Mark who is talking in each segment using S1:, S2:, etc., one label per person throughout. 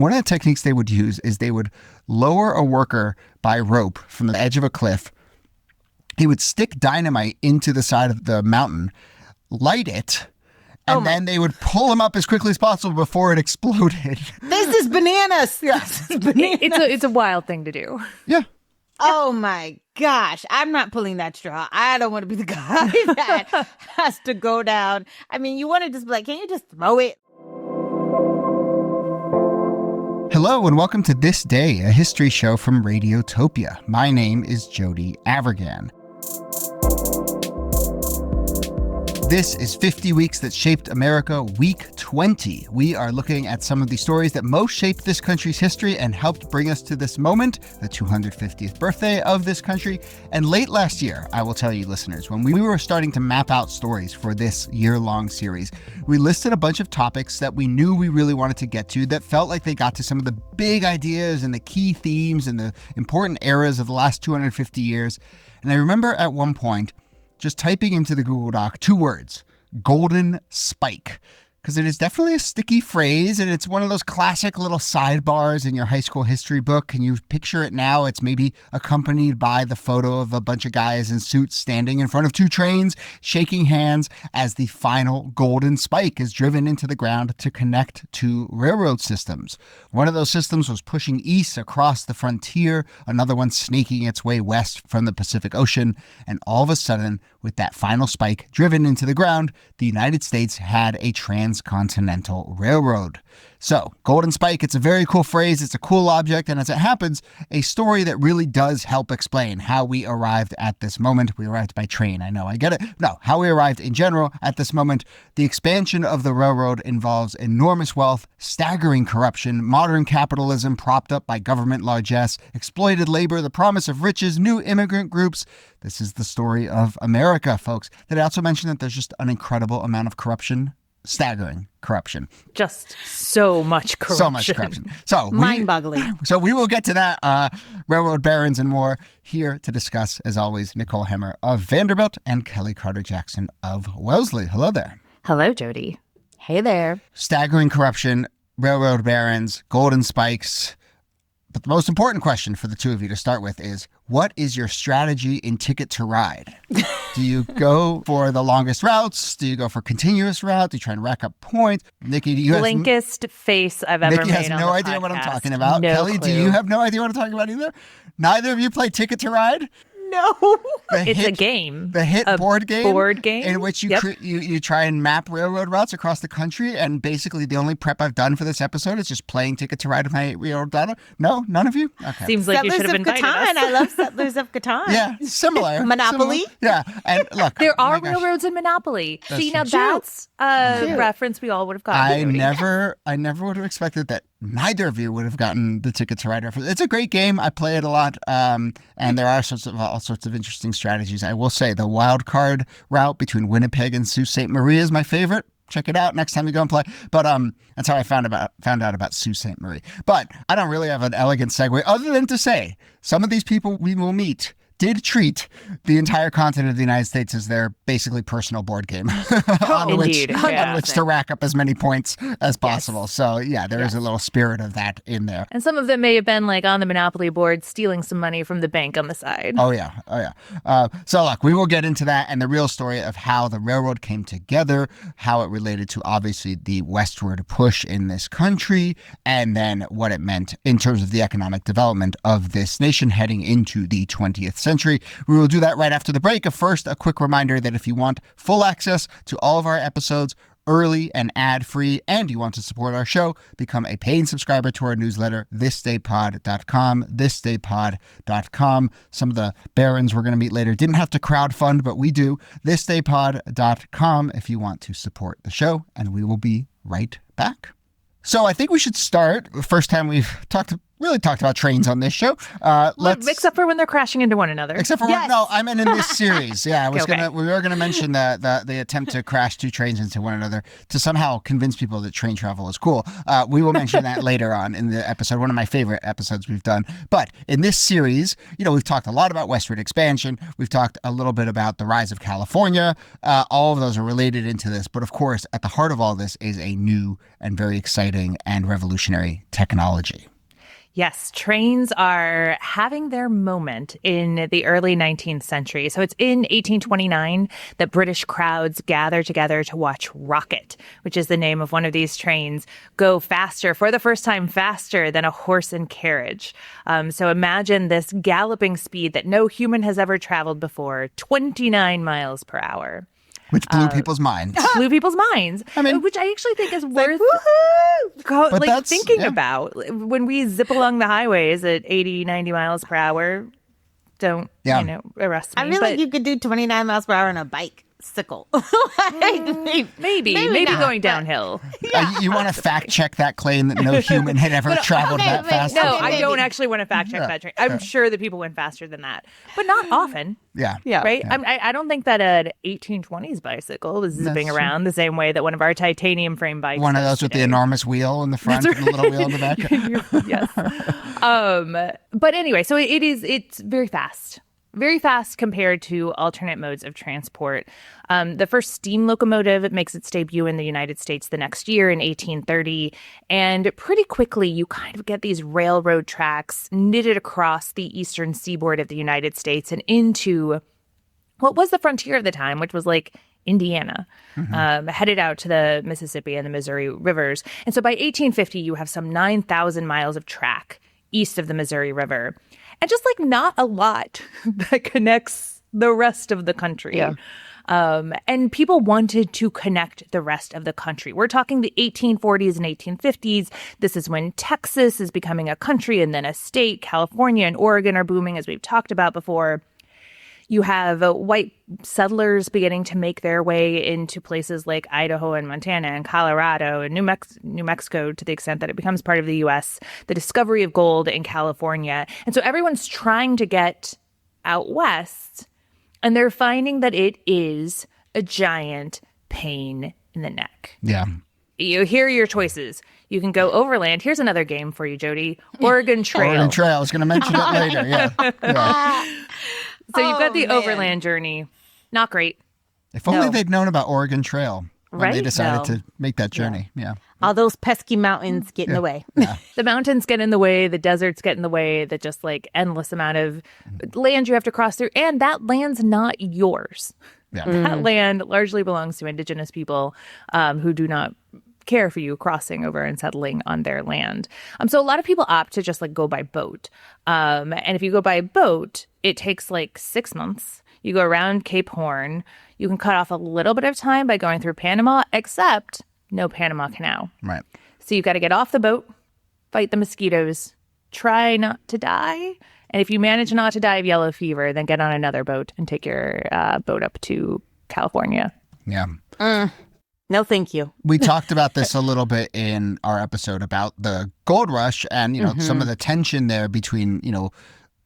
S1: One of the techniques they would use is they would lower a worker by rope from the edge of a cliff. He would stick dynamite into the side of the mountain, light it, and then they would pull him up as quickly as possible before it exploded.
S2: This is bananas.
S1: Yeah.
S2: This is bananas.
S3: It's a wild thing to do.
S1: Yeah.
S2: Oh my gosh. I'm not pulling that straw. I don't want to be the guy that has to go down. I mean, you want to just be like, can you just throw it?
S1: Hello and welcome to This Day, a history show from Radiotopia. My name is Jody Avirgan. This is 50 Weeks That Shaped America, Week 20. We are looking at some of the stories that most shaped this country's history and helped bring us to this moment, the 250th birthday of this country. And late last year, I will tell you listeners, when we were starting to map out stories for this year-long series, we listed a bunch of topics that we knew we really wanted to get to that felt like they got to some of the big ideas and the key themes and the important eras of the last 250 years. And I remember at one point, just typing into the Google Doc 2 words, golden spike, because it is definitely a sticky phrase and it's one of those classic little sidebars in your high school history book. Can you picture it now? It's maybe accompanied by the photo of a bunch of guys in suits standing in front of 2 trains, shaking hands as the final golden spike is driven into the ground to connect 2 railroad systems. One of those systems was pushing east across the frontier, another one snaking its way west from the Pacific Ocean, and all of a sudden, with that final spike driven into the ground, the United States had a transcontinental railroad. So, Golden Spike, it's a very cool phrase, it's a cool object, and as it happens, a story that really does help explain how we arrived at this moment. We arrived by train, I know, I get it. No, how we arrived in general at this moment. The expansion of the railroad involves enormous wealth, staggering corruption, modern capitalism propped up by government largesse, exploited labor, the promise of riches, new immigrant groups. This is the story of America, folks. Did I also mention that there's just an incredible amount of corruption? Staggering corruption.
S3: Just so much corruption.
S1: So much corruption. So
S2: mind-boggling.
S1: So we will get to that, railroad barons and more. Here to discuss, as always, Nicole Hemmer of Vanderbilt and Kelly Carter-Jackson of Wellesley. Hello there.
S3: Hello, Jody.
S2: Hey there.
S1: Staggering corruption, railroad barons, golden spikes. But the most important question for the two of you to start with is, what is your strategy in Ticket to Ride? Do you go for the longest routes? Do you go for continuous route? Do you try and rack up points? Nikki, do you have
S3: blankest face I've ever
S1: Nikki
S3: made
S1: has
S3: on
S1: no
S3: the
S1: idea
S3: podcast.
S1: what I'm talking about.
S3: No
S1: Kelly,
S3: clue.
S1: do you have no idea what I'm talking about either? Neither of you play Ticket to Ride?
S2: No.
S3: It's a game.
S1: The hit
S3: A
S1: board game?
S3: board game?
S1: In which you,
S3: Yep.
S1: you try and map railroad routes across the country, and basically the only prep I've done for this episode is just playing Ticket to Ride with my railroad daughter. No? None of you? Okay.
S3: Seems like you should have
S2: Settlers of
S3: invited
S2: Catan.
S3: us.
S2: I love Settlers of Catan.
S1: Yeah, similar.
S2: Monopoly?
S1: Similar. Yeah, and look.
S3: There
S1: oh
S3: are
S1: my gosh.
S3: railroads in Monopoly.
S1: That's
S3: See, now
S1: true.
S3: that's a
S2: True.
S3: reference we all would have gotten.
S1: I
S3: Jody.
S1: never would have expected that neither of you would have gotten the Ticket to Ride reference. It's a great game. I play it a lot, and there are all sorts of interesting strategies. I will say the wild card route between Winnipeg and Sault Ste. Marie is my favorite. Check it out next time you go and play. But that's how I found out about Sault Ste. Marie. But I don't really have an elegant segue other than to say some of these people we will meet did treat the entire continent of the United States as their basically personal board game on which to rack up as many points as possible.
S3: Yes.
S1: So yeah, there is a little spirit of that in there.
S3: And some of them may have been like on the Monopoly board stealing some money from the bank on the side.
S1: Oh yeah. So look, we will get into that and the real story of how the railroad came together, how it related to obviously the westward push in this country, and then what it meant in terms of the economic development of this nation heading into the 20th century. We will do that right after the break. First, a quick reminder that if you want full access to all of our episodes early and ad-free, and you want to support our show, become a paying subscriber to our newsletter, thisdaypod.com, thisdaypod.com. Some of the barons we're going to meet later didn't have to crowdfund, but we do. thisdaypod.com if you want to support the show, and we will be right back. So I think we should start. The first time we've talked really talked about trains on this show.
S3: Except for when they're crashing into one another.
S1: Except for no, I meant in this series. Yeah, we were gonna mention the attempt to crash two trains into one another to somehow convince people that train travel is cool. We will mention that later on in the episode, one of my favorite episodes we've done. But in this series, we've talked a lot about westward expansion. We've talked a little bit about the rise of California. All of those are related into this. But of course, at the heart of all this is a new and very exciting and revolutionary technology.
S3: Yes, trains are having their moment in the early 19th century. So it's in 1829 that British crowds gather together to watch Rocket, which is the name of one of these trains, go faster, for the first time faster than a horse and carriage. So imagine this galloping speed that no human has ever traveled before, 29 miles per hour.
S1: Which blew people's minds.
S3: Blew people's minds. I mean, which I actually think is worth thinking about. When we zip along the highways at 80, 90 miles per hour, don't, arrest me.
S2: I feel like you could do 29 miles per hour on a bicycle.
S3: Maybe going downhill.
S1: You want to fact check that claim that no human had ever traveled that fast?
S3: No, I don't actually want to fact check that train. I'm sure that people went faster than that, but not often.
S1: Yeah.
S3: Right?
S1: Yeah.
S3: I don't think that an 1820s bicycle was zipping around the same way that one of our titanium frame bikes.
S1: One of those with the enormous wheel in the front and the little wheel in the back.
S3: Yes. But anyway, so it's very fast. Very fast compared to alternate modes of transport. The first steam locomotive makes its debut in the United States the next year in 1830. And pretty quickly, you kind of get these railroad tracks knitted across the eastern seaboard of the United States and into what was the frontier of the time, which was like Indiana, headed out to the Mississippi and the Missouri rivers. And so by 1850, you have some 9,000 miles of track east of the Missouri River. And just like not a lot that connects the rest of the country.
S2: Yeah.
S3: And people wanted to connect the rest of the country. We're talking the 1840s and 1850s. This is when Texas is becoming a country and then a state. California and Oregon are booming, as we've talked about before. You have white settlers beginning to make their way into places like Idaho and Montana and Colorado and New Mexico to the extent that it becomes part of the U.S., the discovery of gold in California. And so everyone's trying to get out west, and they're finding that it is a giant pain in the neck.
S1: Yeah.
S3: Here are your choices. You can go overland. Here's another game for you, Jody. Oregon Trail.
S1: Oregon Trail. I was going to mention it later. Yeah.
S3: So you've got the overland journey. Not great.
S1: If only they'd known about Oregon Trail when they decided to make that journey. Yeah.
S2: All those pesky mountains get in the way.
S1: Yeah.
S3: The mountains get in the way. The deserts get in the way. The just like endless amount of land you have to cross through. And that land's not yours.
S1: Yeah.
S3: That land largely belongs to indigenous people who do not care for you crossing over and settling on their land. So a lot of people opt to just like go by boat. And if you go by boat, it takes like 6 months. You go around Cape Horn. You can cut off a little bit of time by going through Panama, except no Panama Canal.
S1: Right.
S3: So you've got to get off the boat, fight the mosquitoes, try not to die. And if you manage not to die of yellow fever, then get on another boat and take your boat up to California.
S1: Yeah.
S2: No, thank you.
S1: We talked about this a little bit in our episode about the gold rush and, some of the tension there between,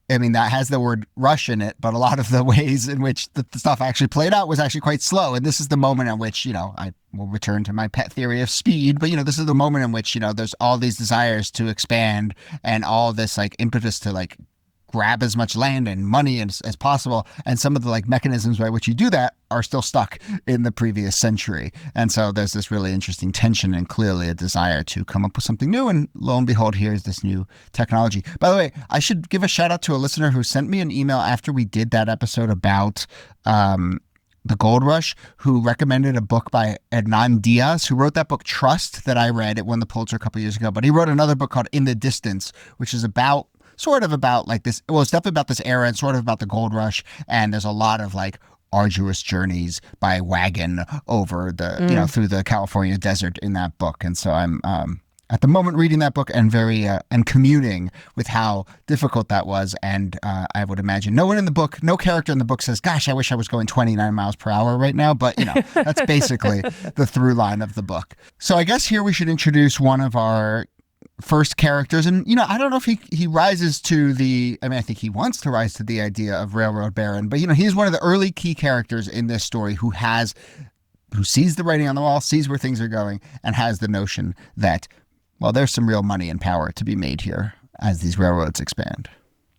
S1: that has the word rush in it, but a lot of the ways in which the stuff actually played out was actually quite slow. And this is the moment in which, I will return to my pet theory of speed, but, this is the moment in which, there's all these desires to expand and all this like impetus to like grab as much land and money as possible. And some of the like mechanisms by which you do that are still stuck in the previous century. And so there's this really interesting tension and clearly a desire to come up with something new. And lo and behold, here's this new technology. By the way, I should give a shout out to a listener who sent me an email after we did that episode about the gold rush, who recommended a book by Hernan Diaz, who wrote that book Trust that I read. It won the Pulitzer a couple years ago, but he wrote another book called In the Distance, which is sort of about like this. Well, it's definitely about this era and sort of about the gold rush. And there's a lot of like arduous journeys by wagon over the, through the California desert in that book. And so I'm at the moment reading that book and and communing with how difficult that was. And I would imagine no character in the book says, gosh, I wish I was going 29 miles per hour right now. But, that's basically the through line of the book. So I guess here we should introduce one of our first characters. And, I don't know if he rises to I think he wants to rise to the idea of railroad baron, but, he's one of the early key characters in this story who sees the writing on the wall, sees where things are going, and has the notion that, well, there's some real money and power to be made here as these railroads expand.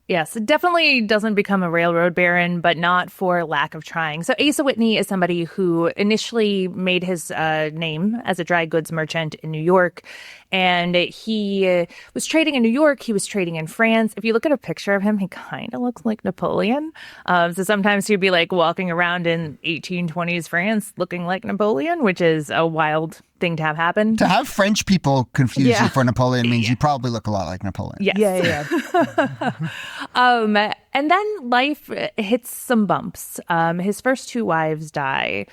S3: Yes, it definitely doesn't become a railroad baron, but not for lack of trying. So Asa Whitney is somebody who initially made his name as a dry goods merchant in New York. And he was trading in New York. He was trading in France. If you look at a picture of him, he kind of looks like Napoleon. So sometimes he'd be like walking around in 1820s France looking like Napoleon, which is a wild thing to have happen.
S1: To have French people confuse you for Napoleon means you probably look a lot like Napoleon.
S3: Yes.
S2: Yeah.
S3: And then life hits some bumps. His first two wives die.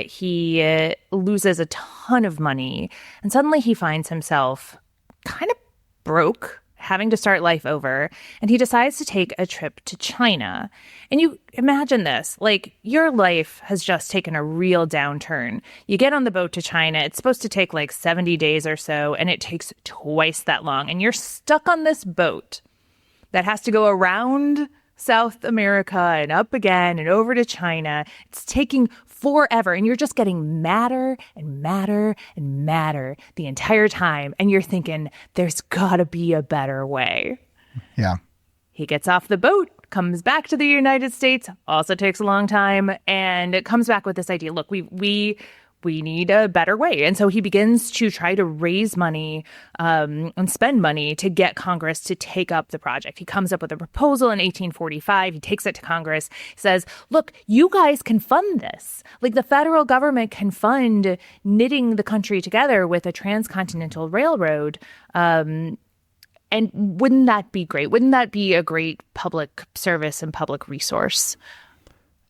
S3: He loses a ton of money, and suddenly he finds himself kind of broke, having to start life over, and he decides to take a trip to China. And you imagine this, like your life has just taken a real downturn. You get on the boat to China, it's supposed to take like 70 days or so, and it takes twice that long, and you're stuck on this boat that has to go around South America and up again and over to China. It's taking forever, and you're just getting madder and madder and madder the entire time. And you're thinking, there's got to be a better way.
S1: Yeah.
S3: He gets off the boat, comes back to the United States, also takes a long time, and it comes back with this idea. Look, we need a better way. And so he begins to try to raise money and spend money to get Congress to take up the project. He comes up with a proposal in 1845. He takes it to Congress. He says, look, you guys can fund this. Like the federal government can fund knitting the country together with a transcontinental railroad. And wouldn't that be great? Wouldn't that be a great public service and public resource?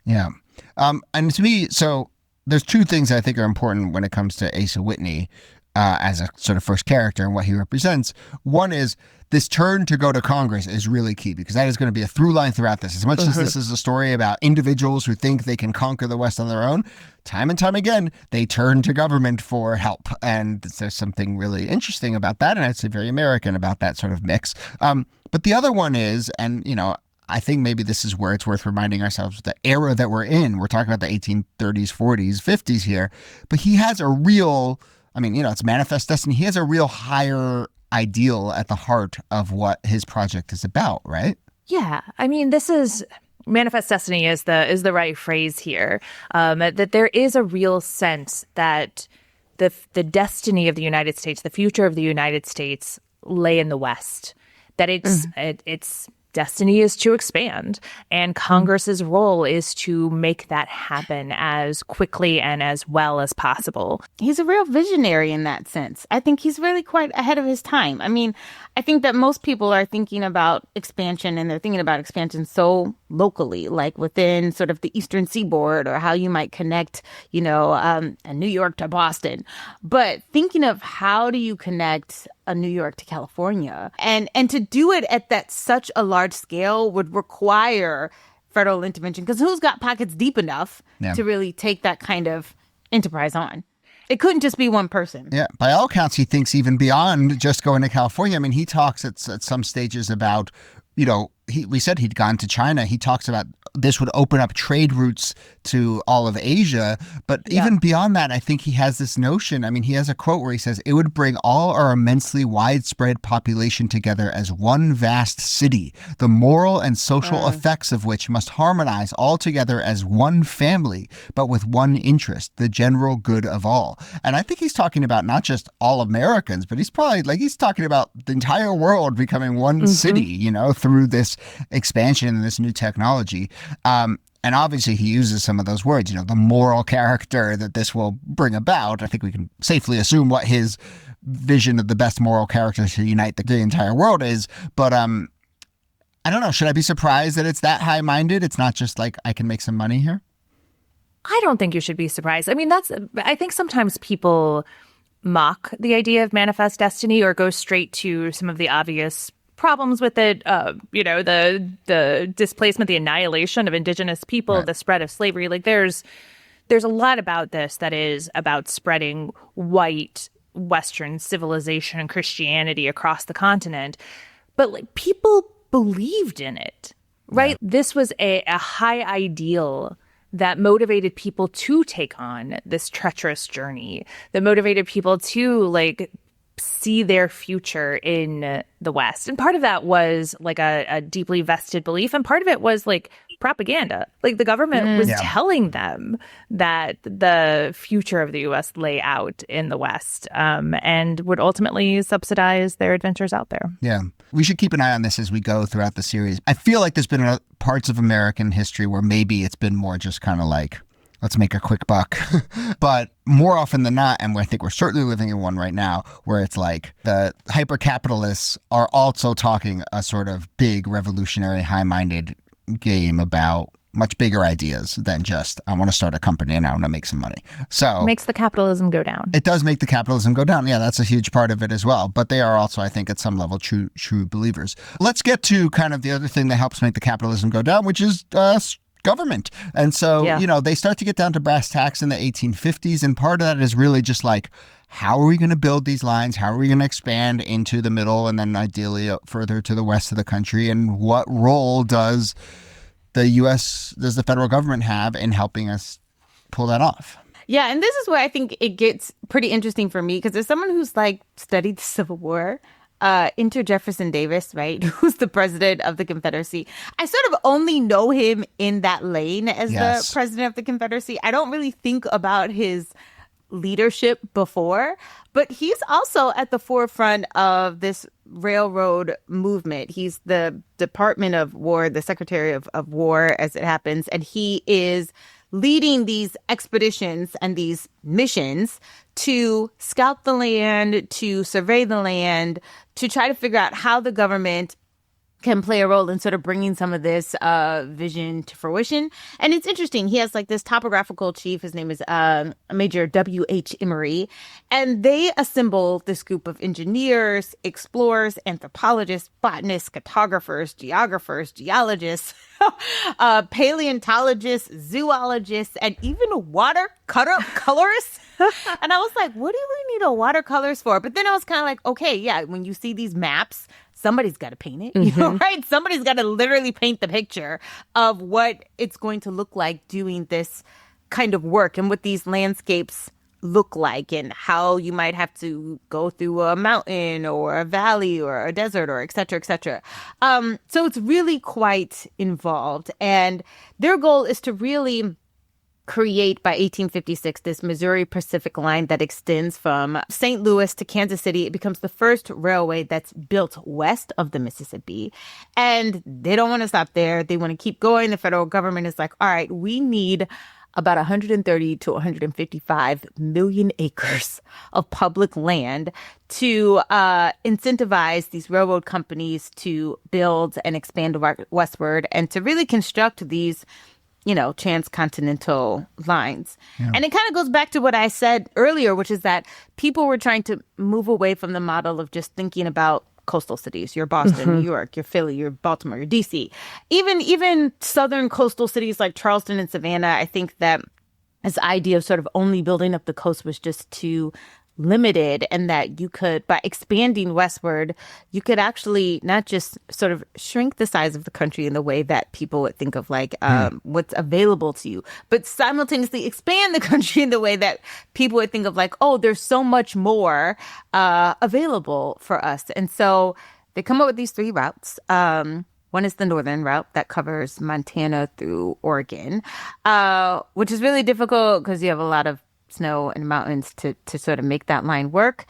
S1: Yeah. And to me, so there's two things I think are important when it comes to Asa Whitney as a sort of first character and what he represents. One is this turn to go to Congress is really key because that is going to be a through line throughout this. As much as this is a story about individuals who think they can conquer the West on their own, time and time again, they turn to government for help. And there's something really interesting about that. And I'd say very American about that sort of mix. But the other one is, and, I think maybe this is where it's worth reminding ourselves the era that we're in. We're talking about the 1830s, 40s, 50s here. But he has a real, it's manifest destiny. He has a real higher ideal at the heart of what his project is about, right?
S3: Yeah. This is manifest destiny is the right phrase here. That there is a real sense that the destiny of the United States, the future of the United States lay in the West. That it's destiny is to expand, and Congress's role is to make that happen as quickly and as well as possible.
S2: He's a real visionary in that sense. I think he's really quite ahead of his time. I think that most people are thinking about expansion, and they're thinking about expansion so locally, like within sort of the Eastern Seaboard, or how you might connect, New York to Boston. But thinking of how do you connect a New York to California, and to do it at that such a large scale would require federal intervention, because who's got pockets deep enough to really take that kind of enterprise on? It couldn't just be one person.
S1: Yeah. By all accounts, he thinks even beyond just going to California. He talks at some stages about, we said he'd gone to China. He talks about this would open up trade routes to all of Asia. But even beyond that, I think he has this notion. He has a quote where he says, it would bring all our immensely widespread population together as one vast city, the moral and social effects of which must harmonize all together as one family, but with one interest, the general good of all. And I think he's talking about not just all Americans, but he's talking about the entire world becoming one city, through this expansion and this new technology. And obviously he uses some of those words, the moral character that this will bring about. I think we can safely assume what his vision of the best moral character to unite the entire world is. But I don't know. Should I be surprised that it's that high-minded? It's not just like I can make some money here?
S3: I don't think you should be surprised. I think sometimes people mock the idea of manifest destiny or go straight to some of the obvious problems with it, the displacement, the annihilation of indigenous people, the spread of slavery. Like there's a lot about this that is about spreading white Western civilization and Christianity across the continent. But like people believed in it, right? Yeah. This was a high ideal that motivated people to take on this treacherous journey, that motivated people to like see their future in the West. And part of that was like a deeply vested belief. And part of it was like propaganda. Like the government was telling them that the future of the U.S. lay out in the West, and would ultimately subsidize their adventures out there.
S1: Yeah. We should keep an eye on this as we go throughout the series. I feel like there's been parts of American history where maybe it's been more just kind of like, let's make a quick buck. But more often than not, and I think we're certainly living in one right now, where it's like the hyper-capitalists are also talking a sort of big, revolutionary, high-minded game about much bigger ideas than just, I want to start a company and I want to make some money. So
S3: makes the capitalism go down.
S1: It does make the capitalism go down. Yeah, that's a huge part of it as well. But they are also, I think, at some level, true believers. Let's get to kind of the other thing that helps make the capitalism go down, which is government. And so, they start to get down to brass tacks in the 1850s. And part of that is really just like, how are we going to build these lines? How are we going to expand into the middle and then ideally further to the west of the country? And what role does the federal government have in helping us pull that off?
S2: Yeah, and this is where I think it gets pretty interesting for me, because as someone who's like studied the Civil War, enter Jefferson Davis, right, who's the president of the Confederacy. I sort of only know him in that lane as the president of the Confederacy. I don't really think about his leadership before, but he's also at the forefront of this railroad movement. He's the Department of War, the Secretary of War, as it happens, and he is leading these expeditions and these missions to scout the land, to survey the land, to try to figure out how the government can play a role in sort of bringing some of this vision to fruition. And it's interesting. He has like this topographical chief. His name is Major W.H. Emory. And they assemble this group of engineers, explorers, anthropologists, botanists, cartographers, geographers, geologists, paleontologists, zoologists, and even watercolorists. And I was like, what do we need a watercolors for? But then I was kind of like, okay, yeah, when you see these maps, somebody's got to paint it, you know, right? Somebody's got to literally paint the picture of what it's going to look like doing this kind of work and what these landscapes look like and how you might have to go through a mountain or a valley or a desert or et cetera, et cetera. So it's really quite involved. And their goal is to really create by 1856 this Missouri Pacific line that extends from St. Louis to Kansas City. It becomes the first railway that's built west of the Mississippi. And they don't want to stop there. They want to keep going. The federal government is like, all right, we need about 130 to 155 million acres of public land to incentivize these railroad companies to build and expand westward and to really construct these transcontinental lines. Yeah. And it kind of goes back to what I said earlier, which is that people were trying to move away from the model of just thinking about coastal cities, your Boston, New York, your Philly, your Baltimore, your DC. Even southern coastal cities like Charleston and Savannah, I think that this idea of sort of only building up the coast was just too limited, and that you could, by expanding westward, you could actually not just sort of shrink the size of the country in the way that people would think of like what's available to you, but simultaneously expand the country in the way that people would think of like, oh, there's so much more available for us. And so they come up with these three routes. One is the northern route that covers Montana through Oregon, which is really difficult because you have a lot of snow and mountains to sort of make that line work.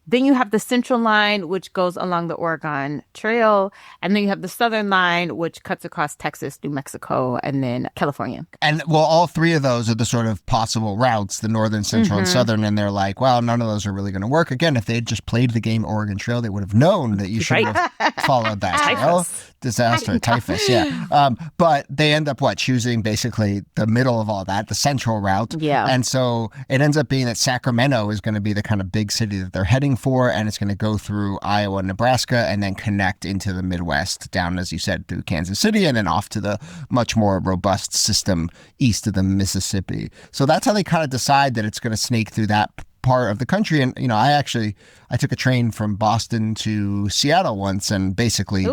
S2: Then you have the central line, which goes along the Oregon Trail. And then you have the southern line, which cuts across Texas, New Mexico, and then California.
S1: And well, all three of those are the sort of possible routes, the northern, central, and southern. And they're like, well, none of those are really going to work. Again, if they had just played the game Oregon Trail, they would have known that you should have followed that trail. Disaster, typhus, yeah. But they end up, choosing basically the middle of all that, the central route.
S2: Yeah.
S1: And so it ends up being that Sacramento is going to be the kind of big city that they're heading for, and it's going to go through Iowa, Nebraska, and then connect into the Midwest, down, as you said, through Kansas City, and then off to the much more robust system east of the Mississippi. So that's how they kind of decide that it's going to snake through that part of the country. And, I took a train from Boston to Seattle once and basically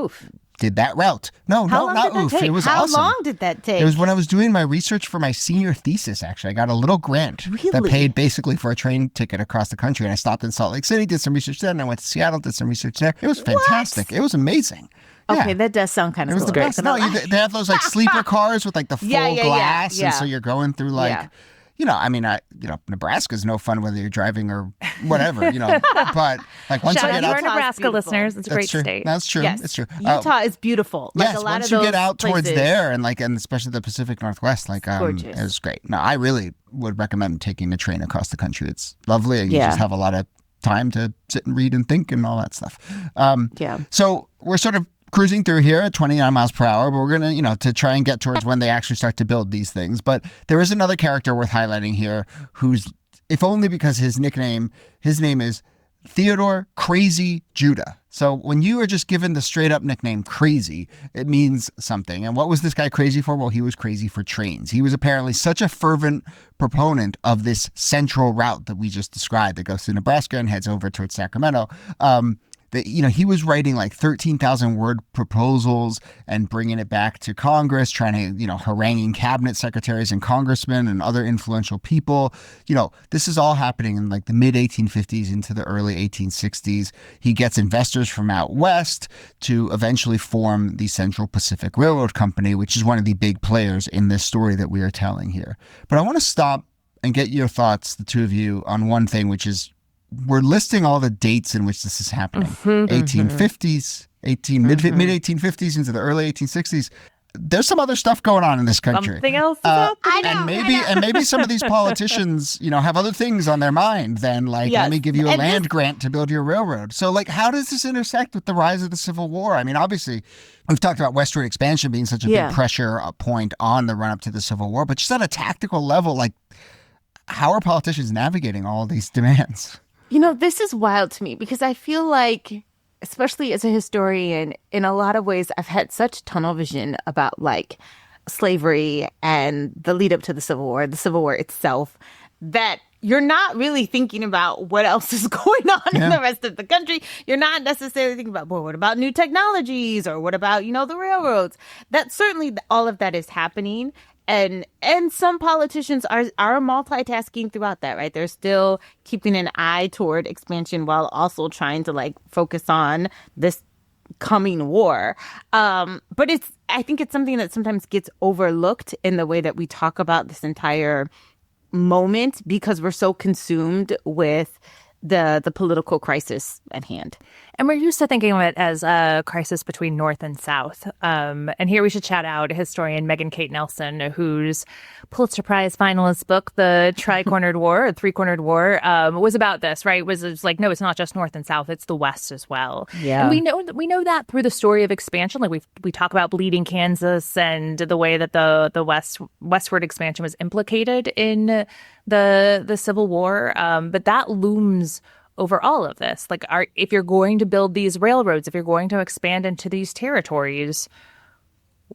S1: did that route. No, not oof. It was awesome.
S2: How long did that take?
S1: It was when I was doing my research for my senior thesis, actually. I got a little grant that paid basically for a train ticket across the country. And I stopped in Salt Lake City, did some research there, and I went to Seattle, did some research there. It was fantastic. It was amazing.
S2: Okay,
S1: yeah.
S2: That does sound kind of cool.
S1: It was the best. No, they have those like sleeper cars with like the full glass.
S2: Yeah.
S1: And so you're going through like... Nebraska's no fun whether you're driving or whatever, but like once
S3: Shout
S1: you get
S3: out
S1: out
S3: to our Nebraska listeners, it's a great
S1: true.
S3: state.
S1: That's true.
S2: Yes.
S1: It's true.
S2: Utah is beautiful. Like
S1: yes,
S2: a lot
S1: once
S2: of
S1: you
S2: those
S1: get out towards
S2: places.
S1: there and especially the Pacific Northwest, it was great. No, I really would recommend taking the train across the country. It's lovely and you just have a lot of time to sit and read and think and all that stuff. So we're sort of cruising through here at 29 miles per hour, but we're going to try and get towards when they actually start to build these things. But there is another character worth highlighting here who's, if only because his name is Theodore Crazy Judah. So when you are just given the straight up nickname Crazy, it means something. And what was this guy crazy for? Well, he was crazy for trains. He was apparently such a fervent proponent of this central route that we just described that goes through Nebraska and heads over towards Sacramento. He was writing like 13,000 word proposals and bringing it back to Congress, trying to, haranguing cabinet secretaries and congressmen and other influential people. This is all happening in like the mid 1850s into the early 1860s. He gets investors from out west to eventually form the Central Pacific Railroad Company, which is one of the big players in this story that we are telling here. But I want to stop and get your thoughts, the two of you, on one thing, which is we're listing all the dates in which this is happening. 1850s, mid 1850s into the early 1860s. There's some other stuff going on in this country.
S3: Something else is happening.
S1: And maybe some of these politicians, have other things on their mind than let me give you a land grant to build your railroad. So how does this intersect with the rise of the Civil War? I mean, obviously, we've talked about westward expansion being such a big pressure point on the run up to the Civil War, but just at a tactical level, how are politicians navigating all these demands?
S2: This is wild to me because I feel like, especially as a historian, in a lot of ways, I've had such tunnel vision about slavery and the lead up to the Civil War itself, that you're not really thinking about what else is going on in the rest of the country. You're not necessarily thinking about, what about new technologies or what about, the railroads? That certainly all of that is happening. And some politicians are multitasking throughout that, right? They're still keeping an eye toward expansion while also trying to focus on this coming war. But I think it's something that sometimes gets overlooked in the way that we talk about this entire moment because we're so consumed with the political crisis at hand.
S3: And we're used to thinking of it as a crisis between North and South. And here we should shout out historian Megan Kate Nelson, whose Pulitzer Prize finalist book, The Tri-Cornered War, or Three-Cornered War, was about this, right? It's no, it's not just North and South, it's the West as well.
S2: Yeah.
S3: And we know that through the story of expansion. We talk about bleeding Kansas and the way that the westward expansion was implicated in the Civil War. But that looms over all of this. If you're going to build these railroads, if you're going to expand into these territories,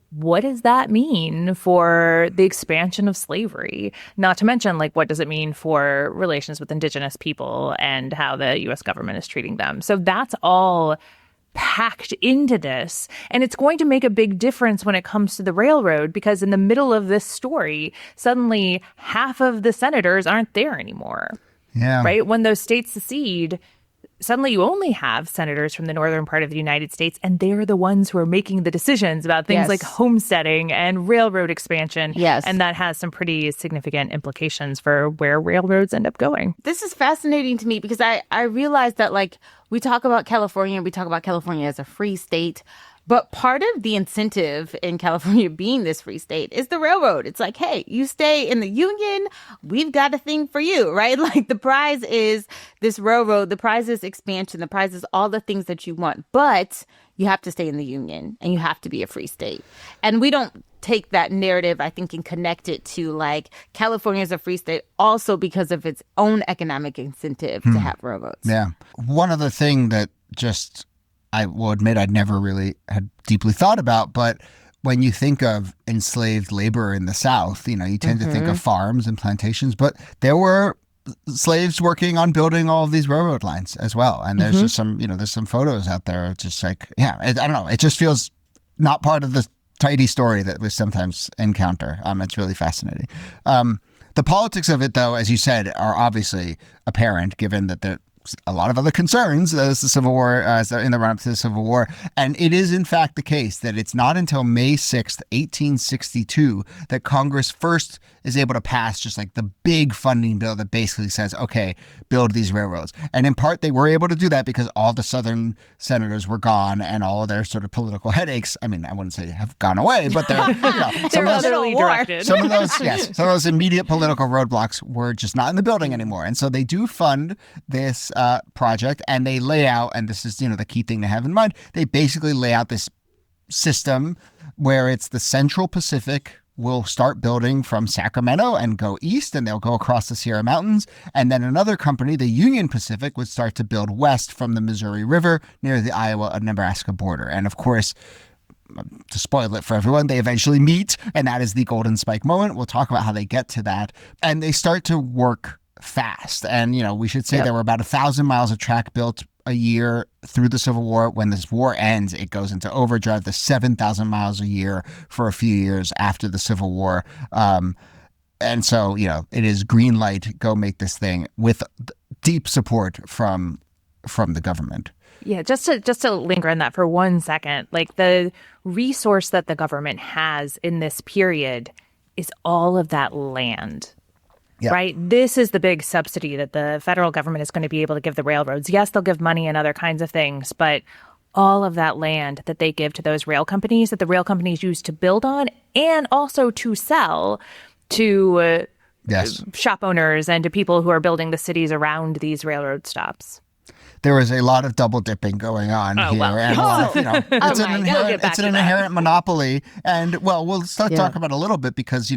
S3: what does that mean for the expansion of slavery? Not to mention, what does it mean for relations with indigenous people and how the U.S. government is treating them? So that's all packed into this. And it's going to make a big difference when it comes to the railroad, because in the middle of this story, suddenly half of the senators aren't there anymore.
S1: Yeah.
S3: Right? When those states secede, suddenly you only have senators from the northern part of the United States, and they're the ones who are making the decisions about things like homesteading and railroad expansion.
S2: Yes.
S3: And that has some pretty significant implications for where railroads end up going.
S2: This is fascinating to me because I realize that we talk about California as a free state. But part of the incentive in California being this free state is the railroad. It's hey, you stay in the Union, we've got a thing for you, right? The prize is this railroad, the prize is expansion, the prize is all the things that you want. But you have to stay in the Union and you have to be a free state. And we don't take that narrative, I think, and connect it to California is a free state also because of its own economic incentive to have railroads.
S1: Yeah. One other thing that I will admit I'd never really had deeply thought about, but when you think of enslaved labor in the South, you tend to think of farms and plantations, but there were slaves working on building all of these railroad lines as well. And there's just some, there's some photos out there. Just like, I don't know. It just feels not part of the tidy story that we sometimes encounter. It's really fascinating. The politics of it, though, as you said, are obviously apparent, given that there's a lot of other concerns as the Civil War, in the run-up to the Civil War. And it is, in fact, the case that it's not until May 6th, 1862, that Congress first is able to pass just like the big funding bill that basically says, okay, build these railroads. And in part, they were able to do that because all the Southern senators were gone and all of their sort of political headaches, I mean, I wouldn't say have gone away, but they're,
S3: they're utterly directed.
S1: Some of those immediate political roadblocks were just not in the building anymore. And so they do fund this project, and they lay out, and this is, the key thing to have in mind, they basically lay out this system where it's the Central Pacific will start building from Sacramento and go east, and they'll go across the Sierra Mountains. And then another company, the Union Pacific, would start to build west from the Missouri River near the Iowa and Nebraska border. And of course, to spoil it for everyone, they eventually meet, and that is the Golden Spike moment. We'll talk about how they get to that. And they start to work fast. And, we should say there were about 1,000 miles of track built a year through the Civil War. When this war ends, it goes into overdrive to 7,000 miles a year for a few years after the Civil War. And so, it is green light, go make this thing, with deep support from the government.
S3: Yeah, just to linger on that for 1 second, like the resource that the government has in this period is all of that land. Yep. Right? This is the big subsidy that the federal government is going to be able to give the railroads. Yes, they'll give money and other kinds of things, but all of that land that they give to those rail companies, that the rail companies use to build on and also to sell to shop owners and to people who are building the cities around these railroad stops.
S1: There was a lot of double dipping going on here.
S3: Well.
S1: And a lot of, it's an inherent monopoly. And, we'll start talking about it a little bit because,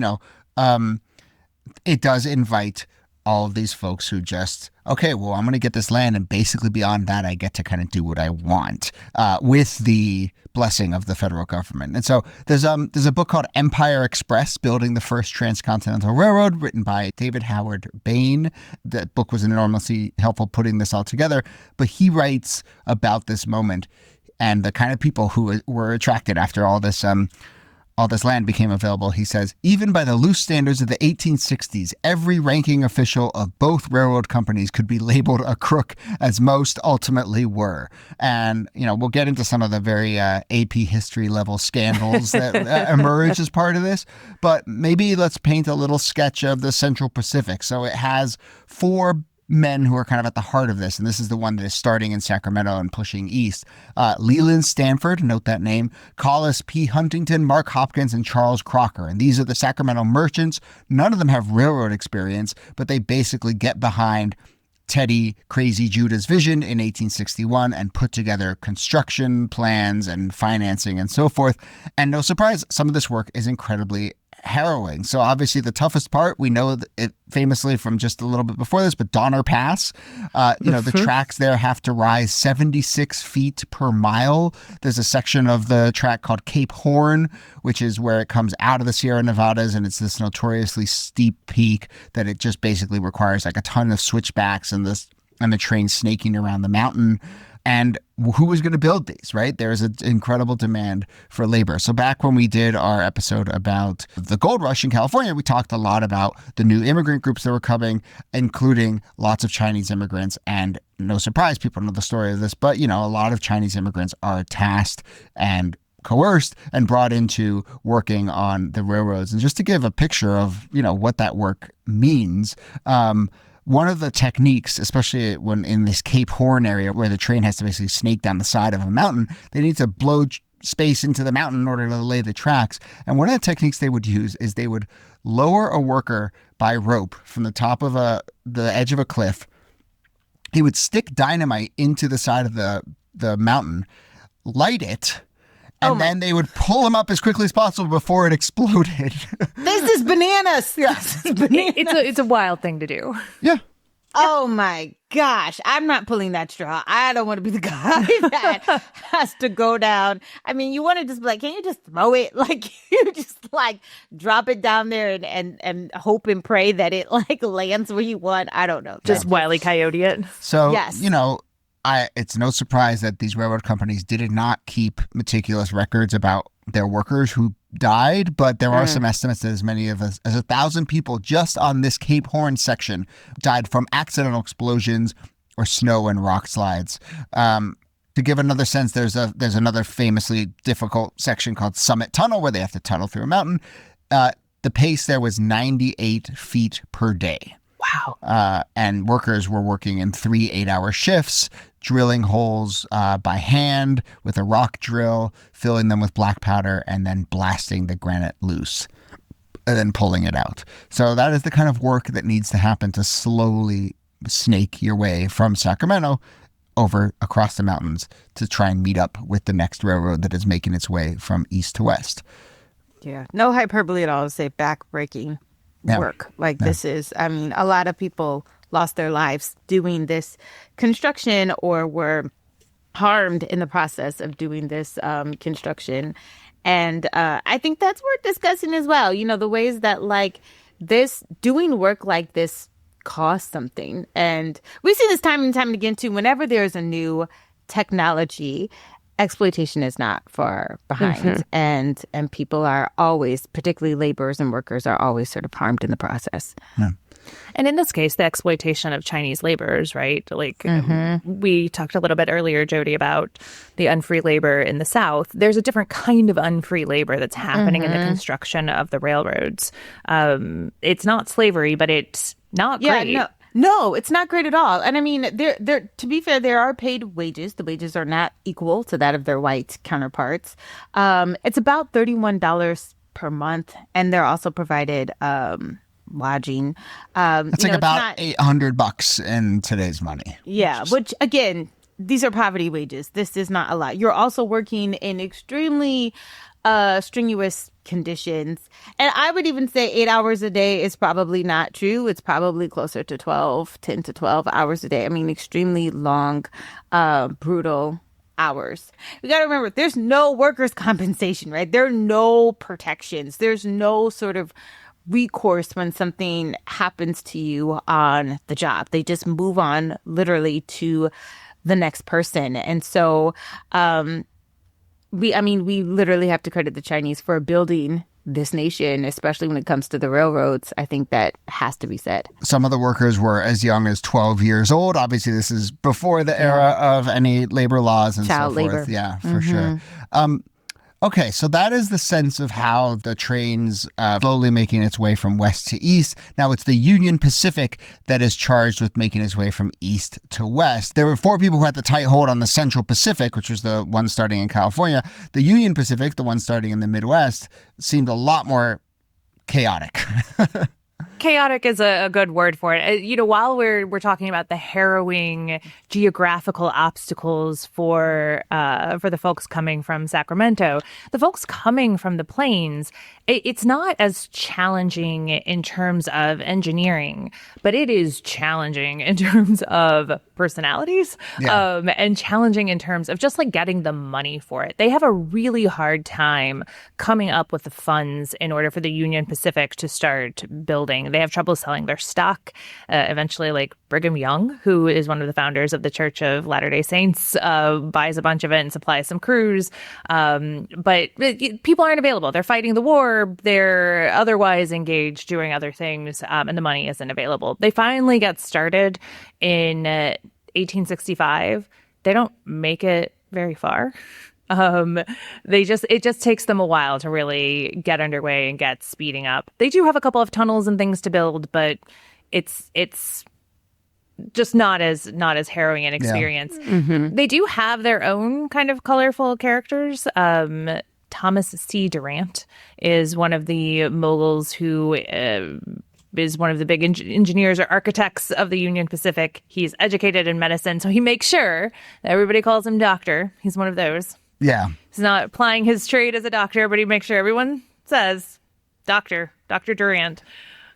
S1: it does invite all of these folks who just, okay, well, I'm going to get this land, and basically beyond that, I get to kind of do what I want with the blessing of the federal government. And so there's a book called Empire Express, Building the First Transcontinental Railroad, written by David Howard Bain. That book was enormously helpful putting this all together. But he writes about this moment and the kind of people who were attracted after all this land became available. He says, even by the loose standards of the 1860s, every ranking official of both railroad companies could be labeled a crook, as most ultimately were. And, we'll get into some of the very AP history level scandals that emerge as part of this. But maybe let's paint a little sketch of the Central Pacific. So it has 4 men who are kind of at the heart of this, and this is the one that is starting in Sacramento and pushing east. Leland Stanford, note that name, Collis P. Huntington, Mark Hopkins, and Charles Crocker. And these are the Sacramento merchants. None of them have railroad experience, but they basically get behind Teddy Crazy Judah's vision in 1861 and put together construction plans and financing and so forth. And no surprise, some of this work is incredibly harrowing. So obviously the toughest part, we know it famously from just a little bit before this, but Donner Pass, the tracks there have to rise 76 feet per mile. There's a section of the track called Cape Horn, which is where it comes out of the Sierra Nevadas, and it's this notoriously steep peak that it just basically requires like a ton of switchbacks and the train snaking around the mountain. And who was going to build these, right? There's an incredible demand for labor. So back when we did our episode about the gold rush in California, we talked a lot about the new immigrant groups that were coming, including lots of Chinese immigrants. And no surprise, people know the story of this, but, a lot of Chinese immigrants are tasked and coerced and brought into working on the railroads. And just to give a picture of, what that work means, one of the techniques, especially when in this Cape Horn area where the train has to basically snake down the side of a mountain, they need to blow space into the mountain in order to lay the tracks. And one of the techniques they would use is they would lower a worker by rope from the top of the edge of a cliff. He would stick dynamite into the side of the mountain, light it, and then they would pull him up as quickly as possible before it exploded.
S2: This is bananas.
S1: Yes.
S3: It's a wild thing to do.
S1: Yeah.
S2: Oh my gosh, I'm not pulling that straw. I don't want to be the guy that has to go down. I mean, you want to just be like, can you just throw it? Like, you just like drop it down there and hope and pray that it like lands where you want. I don't know.
S3: Just Wile E. Coyote it.
S1: So,
S2: Yes.
S1: It's no surprise that these railroad companies did not keep meticulous records about their workers who died, but there are some estimates that as many as 1,000 people just on this Cape Horn section died from accidental explosions or snow and rock slides. To give another sense, there's another famously difficult section called Summit Tunnel where they have to tunnel through a mountain. The pace there was 98 feet per day.
S3: Wow.
S1: And workers were working in 3 8-hour shifts, drilling holes by hand with a rock drill, filling them with black powder, and then blasting the granite loose and then pulling it out. So that is the kind of work that needs to happen to slowly snake your way from Sacramento over across the mountains to try and meet up with the next railroad that is making its way from east to west.
S2: Yeah. No hyperbole at all to say backbreaking work. This is, I mean, a lot of people lost their lives doing this construction or were harmed in the process of doing this construction. And I think that's worth discussing as well. The ways that like this doing work like this costs something. And we see this time and time again too. Whenever there's a new technology, exploitation is not far behind. And people are always, particularly laborers and workers, are always sort of harmed in the process.
S1: Yeah.
S3: And in this case, the exploitation of Chinese laborers, right? Like we talked a little bit earlier, Jody, about the unfree labor in the South. There's a different kind of unfree labor that's happening in the construction of the railroads. It's not slavery, but it's not great.
S2: No, it's not great at all. And I mean, to be fair, there are paid wages. The wages are not equal to that of their white counterparts. It's about $31 per month, and they're also provided lodging.
S1: That's like about $800 in today's money.
S2: Yeah, which again, these are poverty wages. This is not a lot. You're also working in extremely strenuous conditions. And I would even say 8 hours a day is probably not true. It's probably closer to 10 to 12 hours a day. I mean, extremely long, brutal hours. You got to remember, there's no workers' compensation, right? There are no protections. There's no sort of recourse when something happens to you on the job. They just move on literally to the next person. And so, we literally have to credit the Chinese for building this nation, especially when it comes to the railroads. I think that has to be said.
S1: Some of the workers were as young as 12 years old. Obviously, this is before the era of any labor laws and
S2: child
S1: so
S2: labor.
S1: forth. Yeah, for sure. Okay, so that is the sense of how the train's slowly making its way from west to east. Now it's the Union Pacific that is charged with making its way from east to west. There were 4 people who had the tight hold on the Central Pacific, which was the one starting in California. The Union Pacific, the one starting in the Midwest, seemed a lot more chaotic.
S3: Chaotic is a good word for it. While we're talking about the harrowing geographical obstacles for the folks coming from Sacramento, the folks coming from the plains, it's not as challenging in terms of engineering, but it is challenging in terms of personalities, and challenging in terms of just like getting the money for it. They have a really hard time coming up with the funds in order for the Union Pacific to start building. They have trouble selling their stock. Eventually, like Brigham Young, who is one of the founders of the Church of Latter-day Saints, buys a bunch of it and supplies some crews. But people aren't available. They're fighting the war. They're otherwise engaged doing other things, and the money isn't available. They finally get started in 1865. They don't make it very far. It just takes them a while to really get underway and get speeding up. They do have a couple of tunnels and things to build, but it's just not as harrowing an experience. Yeah. They do have their own kind of colorful characters. Thomas C. Durant is one of the moguls who is one of the big engineers or architects of the Union Pacific. He's educated in medicine, so he makes sure that everybody calls him doctor. He's one of those.
S1: Yeah.
S3: He's not plying his trade as a doctor, but he makes sure everyone says Dr. Durant.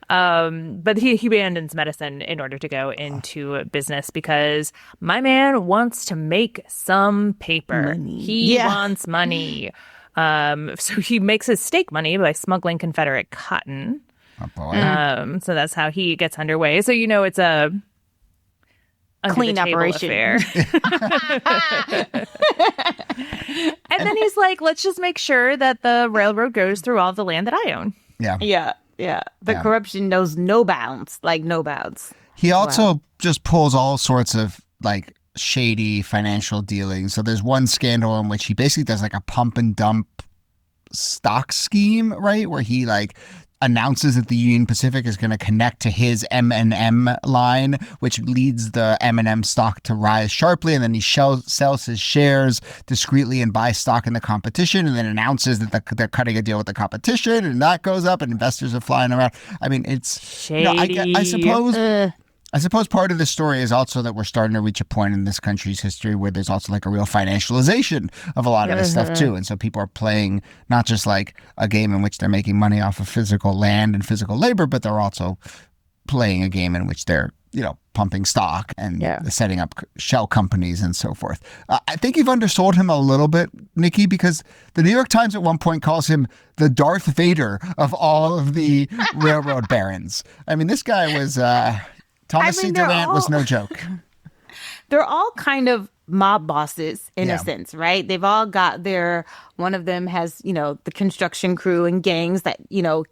S3: But he abandons medicine in order to go into business because my man wants to make some paper.
S2: Money.
S3: He wants money. So he makes his stake money by smuggling Confederate cotton.
S1: Oh, boy.
S3: So that's how he gets underway. So, it's a
S2: clean operation
S3: affair. And then he's like, let's just make sure that the railroad goes through all the land that I own.
S2: Yeah. The corruption knows no bounds, like no bounds.
S1: He also just pulls all sorts of like shady financial dealings. So there's one scandal in which he basically does like a pump and dump stock scheme, right? Where he like announces that the Union Pacific is going to connect to his M&M line, which leads the M&M stock to rise sharply. And then he sells his shares discreetly and buys stock in the competition, and then announces that they're cutting a deal with the competition, and that goes up and investors are flying around. I mean, it's
S3: shady.
S1: I suppose part of the story is also that we're starting to reach a point in this country's history where there's also like a real financialization of a lot of this stuff too. And so people are playing not just like a game in which they're making money off of physical land and physical labor, but they're also playing a game in which they're, pumping stock and setting up shell companies and so forth. I think you've undersold him a little bit, Nikki, because the New York Times at one point calls him the Darth Vader of all of the railroad barons. I mean, this guy was... Thomas C. Durant was no joke.
S2: They're all kind of mob bosses in a sense, right? They've all got one of them has, the construction crew and gangs that,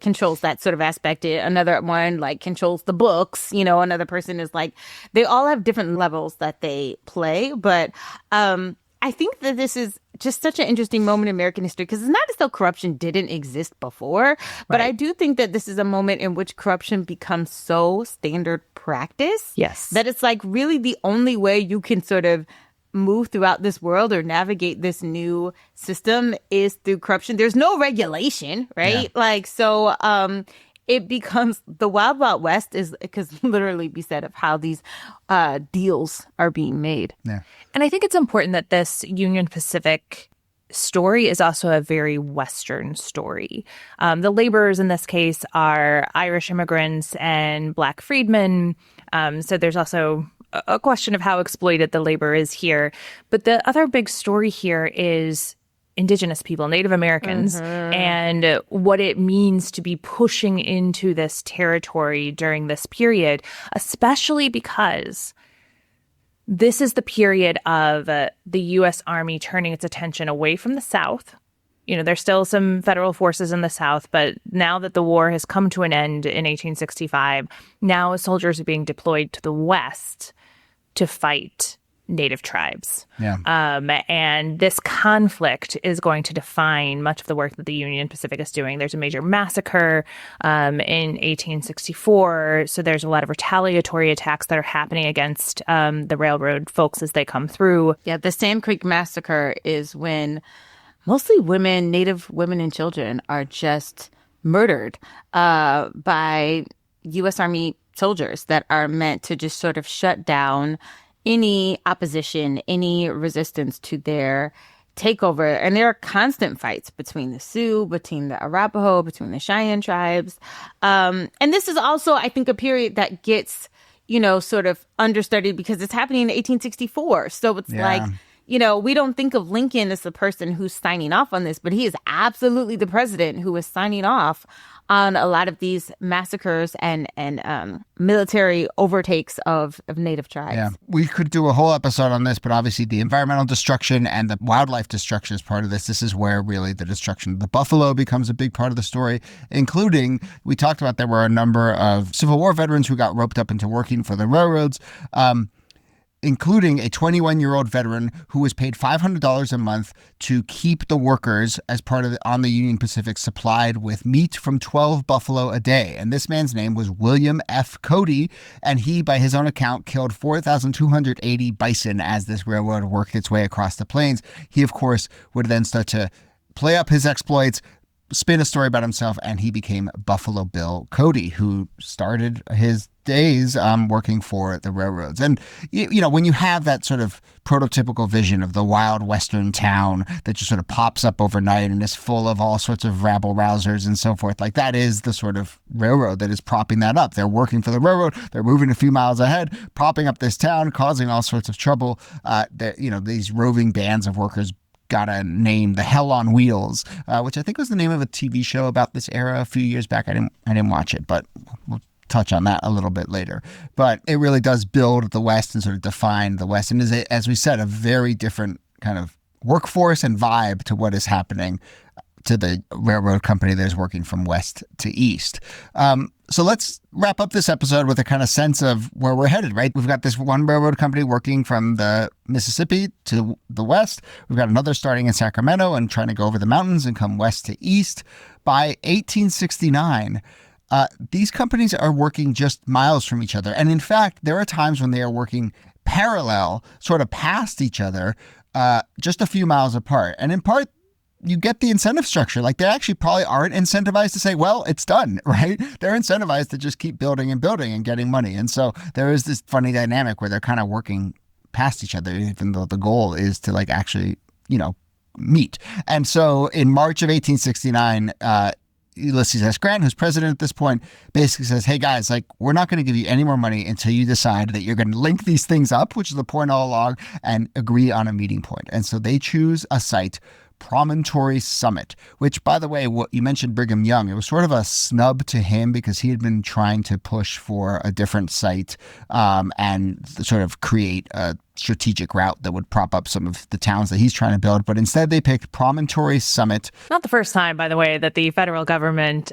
S2: controls that sort of aspect. Another one like controls the books, another person is like, they all have different levels that they play. But I think that this is just such an interesting moment in American history because it's not as though corruption didn't exist before, but I do think that this is a moment in which corruption becomes so standard practice.
S3: Yes.
S2: That it's like really the only way you can sort of move throughout this world or navigate this new system is through corruption. There's no regulation, right? It becomes the Wild Wild West could literally be said of how these deals are being made.
S1: Yeah.
S3: And I think it's important that this Union Pacific story is also a very Western story. The laborers in this case are Irish immigrants and Black freedmen. So there's also a question of how exploited the labor is here. But the other big story here is Indigenous people, Native Americans, and what it means to be pushing into this territory during this period, especially because this is the period of the U.S. Army turning its attention away from the South. There's still some federal forces in the South, but now that the war has come to an end in 1865, now soldiers are being deployed to the West to fight Native tribes.
S1: Yeah.
S3: And this conflict is going to define much of the work that the Union Pacific is doing. There's a major massacre in 1864. So there's a lot of retaliatory attacks that are happening against the railroad folks as they come through.
S2: Yeah, the Sand Creek Massacre is when mostly women, Native women and children are just murdered by U.S. Army soldiers that are meant to just sort of shut down any opposition, any resistance to their takeover. And there are constant fights between the Sioux, between the Arapaho, between the Cheyenne tribes. And this is also, I think, a period that gets, sort of understudied because it's happening in 1864. So it's like, we don't think of Lincoln as the person who's signing off on this, but he is absolutely the president who is signing off on a lot of these massacres and military overtakes of Native tribes.
S1: Yeah, we could do a whole episode on this, but obviously the environmental destruction and the wildlife destruction is part of this. This is where really the destruction of the buffalo becomes a big part of the story, including, we talked about there were a number of Civil War veterans who got roped up into working for the railroads, including a 21-year-old veteran who was paid $500 a month to keep the workers as part of on the Union Pacific supplied with meat from 12 buffalo a day. And this man's name was William F. Cody, and he, by his own account, killed 4,280 bison as this railroad worked its way across the plains. He, of course, would then start to play up his exploits, spin a story about himself, and he became Buffalo Bill Cody, who started his days working for the railroads. And, when you have that sort of prototypical vision of the wild western town that just sort of pops up overnight and is full of all sorts of rabble-rousers and so forth, like that is the sort of railroad that is propping that up. They're working for the railroad. They're moving a few miles ahead, propping up this town, causing all sorts of trouble. These roving bands of workers got a name, the Hell on Wheels, which I think was the name of a TV show about this era a few years back. I didn't watch it, but we'll touch on that a little bit later. But it really does build the West and sort of define the West, and is, as we said, a very different kind of workforce and vibe to what is happening to the railroad company that is working from west to east. So let's wrap up this episode with a kind of sense of where we're headed, right? We've got this one railroad company working from the Mississippi to the west. We've got another starting in Sacramento and trying to go over the mountains and come west to east. By 1869, these companies are working just miles from each other. And in fact, there are times when they are working parallel, sort of past each other, just a few miles apart. And in part, you get the incentive structure. Like, they actually probably aren't incentivized to say, well, it's done, right? They're incentivized to just keep building and building and getting money. And so there is this funny dynamic where they're kind of working past each other, even though the goal is to actually, meet. And so in March of 1869, Ulysses S. Grant, who's president at this point, basically says, hey guys, we're not going to give you any more money until you decide that you're going to link these things up, which is the point all along, and agree on a meeting point. And so they choose a site, Promontory Summit, which, by the way, what you mentioned Brigham Young, it was sort of a snub to him because he had been trying to push for a different site and sort of create a strategic route that would prop up some of the towns that he's trying to build. But instead, they picked Promontory Summit.
S3: Not the first time, by the way, that the federal government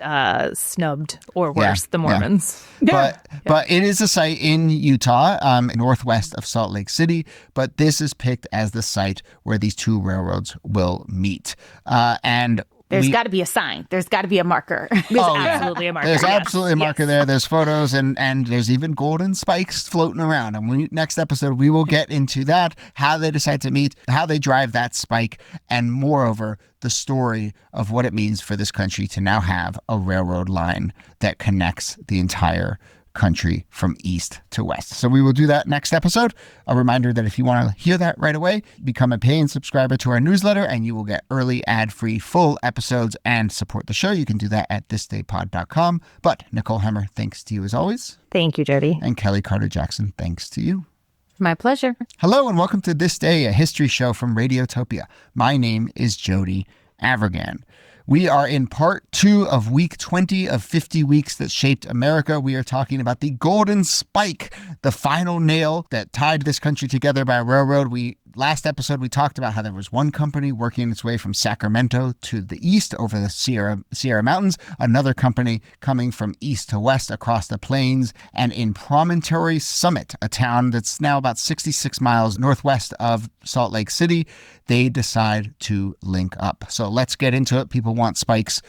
S3: snubbed, or worse, the Mormons.
S1: Yeah. But it is a site in Utah, northwest of Salt Lake City. But this is picked as the site where these two railroads will meet. And
S2: there's got to be a sign. There's got to be a marker.
S3: There's absolutely a marker.
S1: There's absolutely a marker there. There's photos and there's even golden spikes floating around. And next episode, we will get into that, how they decide to meet, how they drive that spike, and moreover, the story of what it means for this country to now have a railroad line that connects the entire country from east to west. So we will do that next episode. A reminder that if you want to hear that right away, become a paying subscriber to our newsletter and you will get early ad-free full episodes and support the show. You can do that at thisdaypod.com. But Nicole Hemmer, thanks to you as always.
S3: Thank you, Jody.
S1: And Kelly Carter-Jackson, thanks to you.
S2: My pleasure.
S1: Hello and welcome to This Day, a history show from Radiotopia. My name is Jody Avirgan. We are in part 2 of week 20 of 50 weeks that shaped America. We are talking about the Golden Spike, the final nail that tied this country together by railroad. Last episode, we talked about how there was one company working its way from Sacramento to the east over the Sierra Mountains, another company coming from east to west across the plains, and in Promontory Summit, a town that's now about 66 miles northwest of Salt Lake City, they decide to link up. So let's get into it. People want spikes.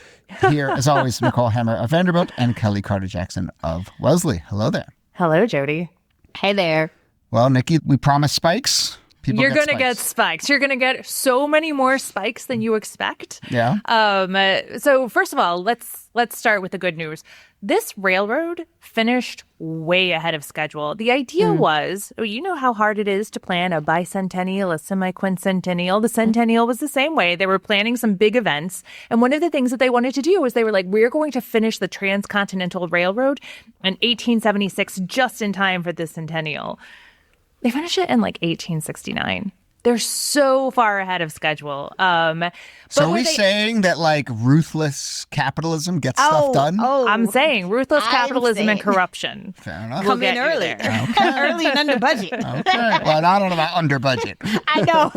S1: Here, as always, Nicole Hemmer of Vanderbilt and Kelly Carter-Jackson of Wellesley. Hello there.
S3: Hello, Jody.
S2: Hey there.
S1: Well, Nikki, we promised spikes. You're
S3: going to get spikes. You're going to get so many more spikes than you expect.
S1: Yeah.
S3: So first of all, let's start with the good news. This railroad finished way ahead of schedule. The idea was, you know how hard it is to plan a bicentennial, a semi-quincentennial. The centennial was the same way. They were planning some big events. And one of the things that they wanted to do was they were like, we're going to finish the Transcontinental Railroad in 1876, just in time for the centennial. They finished it in 1869. They're so far ahead of schedule.
S1: So are we saying that ruthless capitalism gets stuff done?
S3: I'm saying ruthless capitalism and corruption.
S1: Fair enough.
S2: Come in early.
S1: Okay.
S2: Early and under budget.
S1: Okay. Well, I don't know about under budget.
S2: I
S3: know.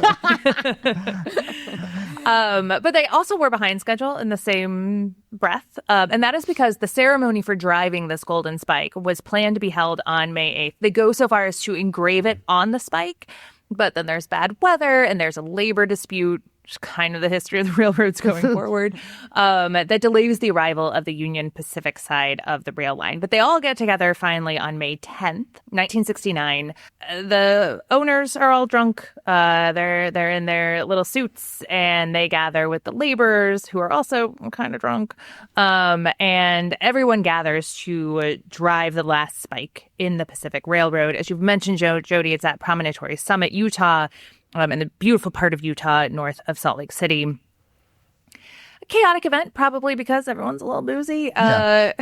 S3: But they also were behind schedule in the same breath. And that is because the ceremony for driving this golden spike was planned to be held on May 8th. They go so far as to engrave it on the spike. But then there's bad weather and there's a labor dispute which is kind of the history of the railroads going forward, that delays the arrival of the Union Pacific side of the rail line. But they all get together finally on May 10th, 1969. The owners are all drunk. They're in their little suits, and they gather with the laborers, who are also kind of drunk. And everyone gathers to drive the last spike in the Pacific Railroad. As you've mentioned, Jody, it's at Promontory Summit, Utah, in the beautiful part of Utah north of Salt Lake City. A chaotic event, probably because everyone's a little boozy. Yeah.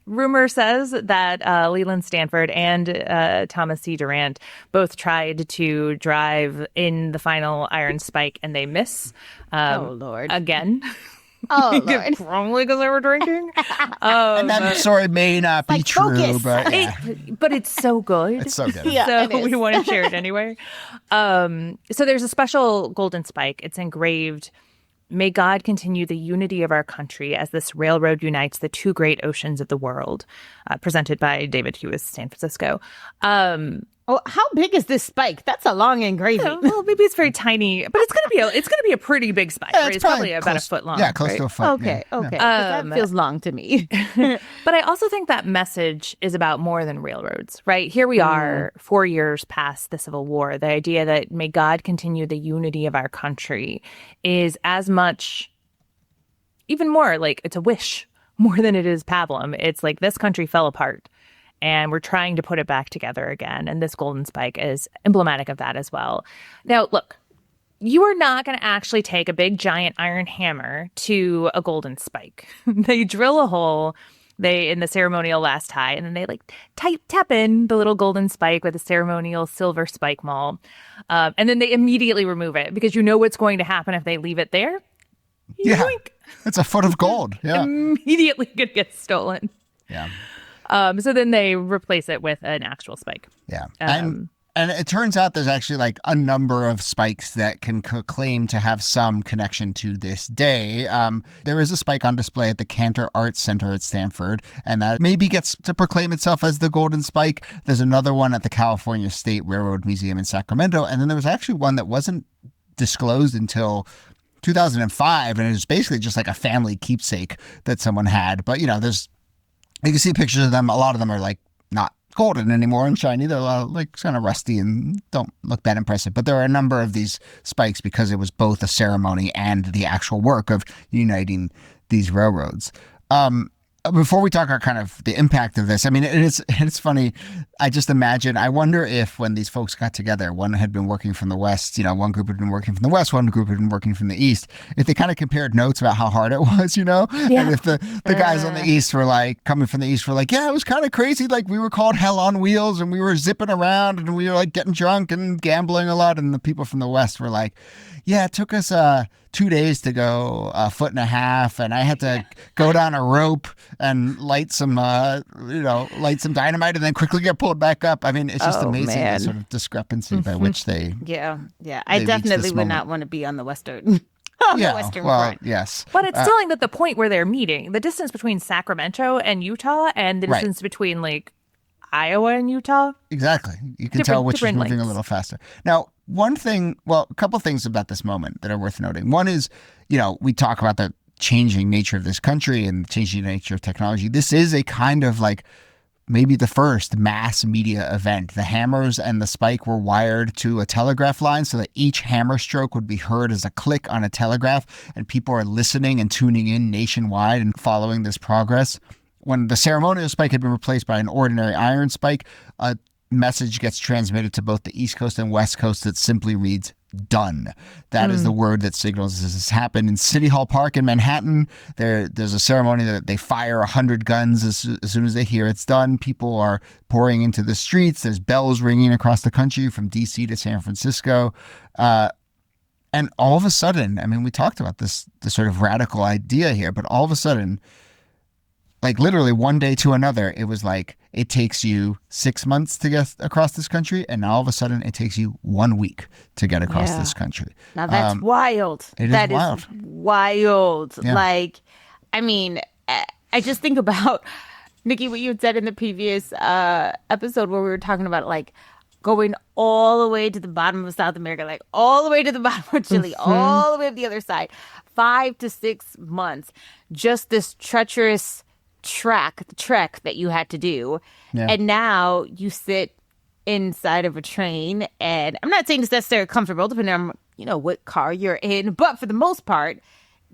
S3: Rumor says that Leland Stanford and Thomas C. Durant both tried to drive in the final iron spike, and they miss.
S2: Oh, Lord.
S3: Again.
S2: Oh, Lord.
S3: Probably because they were drinking.
S1: And that story may not be true,
S2: focus.
S1: but yeah.
S3: But it's so good.
S1: It's so good.
S2: Yeah,
S3: So we want to share it anyway. So there's a special golden spike. It's engraved, "May God continue the unity of our country as this railroad unites the two great oceans of the world," presented by David Hughes, San Francisco.
S2: Oh, how big is this spike? That's a long engraving.
S3: Well, maybe it's very tiny, but it's gonna be a pretty big spike.
S1: Yeah,
S3: right? It's probably about a foot long.
S1: Yeah, close
S3: right?
S1: to a foot.
S2: Okay,
S1: yeah.
S2: okay. That feels long to me.
S3: But I also think that message is about more than railroads, right? Here we are 4 years past the Civil War. The idea that may God continue the unity of our country is as much, even more like it's a wish more than it is pablum. It's like this country fell apart, and we're trying to put it back together again. And this golden spike is emblematic of that as well. Now, look, you are not going to actually take a big, giant iron hammer to a golden spike. They drill a hole in the ceremonial last tie, and then they tap in the little golden spike with a ceremonial silver spike maul. And then they immediately remove it because you know what's going to happen if they leave it there.
S1: Yeah,
S3: Yoink.
S1: it's a foot of gold. Yeah,
S3: Immediately going to get stolen.
S1: yeah.
S3: So then they replace it with an actual spike.
S1: Yeah. And it turns out there's actually a number of spikes that can claim to have some connection to this day. There is a spike on display at the Cantor Arts Center at Stanford, and that maybe gets to proclaim itself as the Golden Spike. There's another one at the California State Railroad Museum in Sacramento, and then there was actually one that wasn't disclosed until 2005, and it was basically just like a family keepsake that someone had. But, you can see pictures of them. A lot of them are not golden anymore and shiny. They're kind of rusty and don't look that impressive. But there are a number of these spikes because it was both a ceremony and the actual work of uniting these railroads. Before we talk about kind of the impact of this, I mean, it's funny. I just imagine, I wonder if when these folks got together, one had been working from the West, one group had been working from the West, one group had been working from the East, if they kind of compared notes about how hard it was, Yeah. And if the guys on the East were coming from the East were yeah, it was kind of crazy. We were called hell on wheels and we were zipping around and we were getting drunk and gambling a lot. And the people from the West were yeah, it took us 2 days to go a foot and a half, and I had to go down a rope and light some dynamite and then quickly get pulled back up. I mean, it's just amazing the sort of discrepancy by which they
S2: I definitely would not want to be on the Western front.
S1: Yes.
S3: But it's telling that the point where they're meeting, the distance between Sacramento and Utah and the distance between Iowa and Utah.
S1: Exactly. You can tell which is moving a little faster. Now, a couple things about this moment that are worth noting. One is, we talk about the changing nature of this country and the changing nature of technology. This is a kind of maybe the first mass media event. The hammers and the spike were wired to a telegraph line so that each hammer stroke would be heard as a click on a telegraph, and people are listening and tuning in nationwide and following this progress. When the ceremonial spike had been replaced by an ordinary iron spike, a message gets transmitted to both the East Coast and West Coast that simply reads, "Done." That is the word that signals this has happened. In City Hall Park in Manhattan, there's a ceremony that they fire 100 guns as soon as they hear it's done. People are pouring into the streets. There's bells ringing across the country from D.C. to San Francisco. And all of a sudden, I mean, we talked about this sort of radical idea here, but all of a sudden, literally one day to another, it was it takes you 6 months to get across this country, and now all of a sudden it takes you 1 week to get across this country.
S2: Now that's wild.
S1: That is
S2: wild.
S1: Yeah.
S2: I mean, I just think about, Nikki, what you had said in the previous episode where we were talking about going all the way to the bottom of South America, like all the way to the bottom of Chile, all the way to the other side. 5 to 6 months, just this treacherous trek that you had to do.
S1: Yeah.
S2: And now you sit inside of a train, and I'm not saying it's necessarily comfortable, depending on, what car you're in, but for the most part,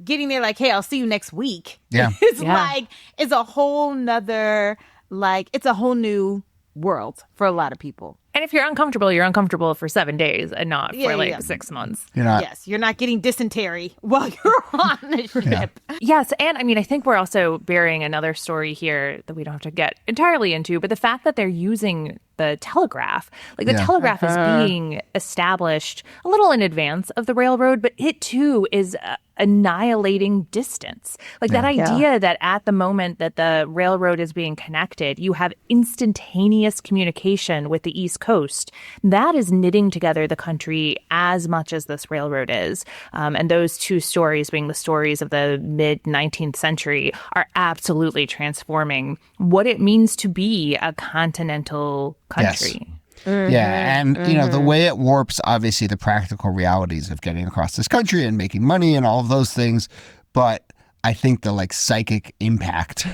S2: getting there like, hey, I'll see you next week.
S1: Yeah.
S2: It's a whole nother, it's a whole new world for a lot of people.
S3: And if you're uncomfortable for 7 days and not for 6 months.
S2: Yes, you're not getting dysentery while you're on the ship.
S3: Yes, and I think we're also bearing another story here that we don't have to get entirely into, but the fact that they're using the telegraph. The telegraph is being established a little in advance of the railroad, but it too is annihilating distance. That idea that at the moment that the railroad is being connected, you have instantaneous communication with the East Coast. That is knitting together the country as much as this railroad is. And those two stories, being the stories of the mid-19th century, are absolutely transforming what it means to be a continental country.
S1: Yes. Yeah, and the way it warps, obviously, the practical realities of getting across this country and making money and all of those things. But I think the psychic impact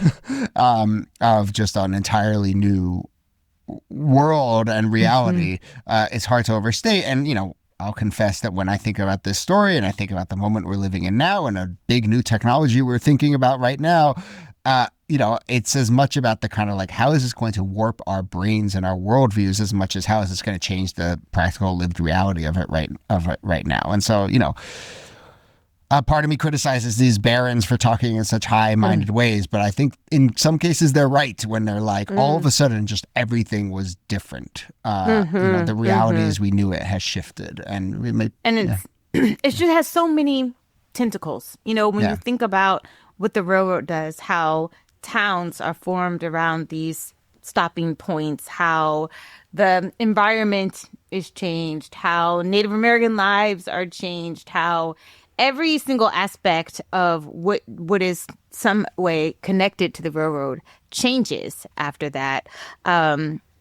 S1: of just an entirely new world and reality is hard to overstate. And I'll confess that when I think about this story and I think about the moment we're living in now and a big new technology we're thinking about right now, it's as much about the kind of how is this going to warp our brains and our worldviews as much as how is this going to change the practical lived reality of it right now. And so, part of me criticizes these barons for talking in such high-minded ways, but I think in some cases they're right when they're all of a sudden just everything was different. The reality as we knew it has shifted, and we may,
S2: it just has so many tentacles. When you think about what the railroad does, how towns are formed around these stopping points, how the environment is changed, how Native American lives are changed, how every single aspect of what is some way connected to the railroad changes after that.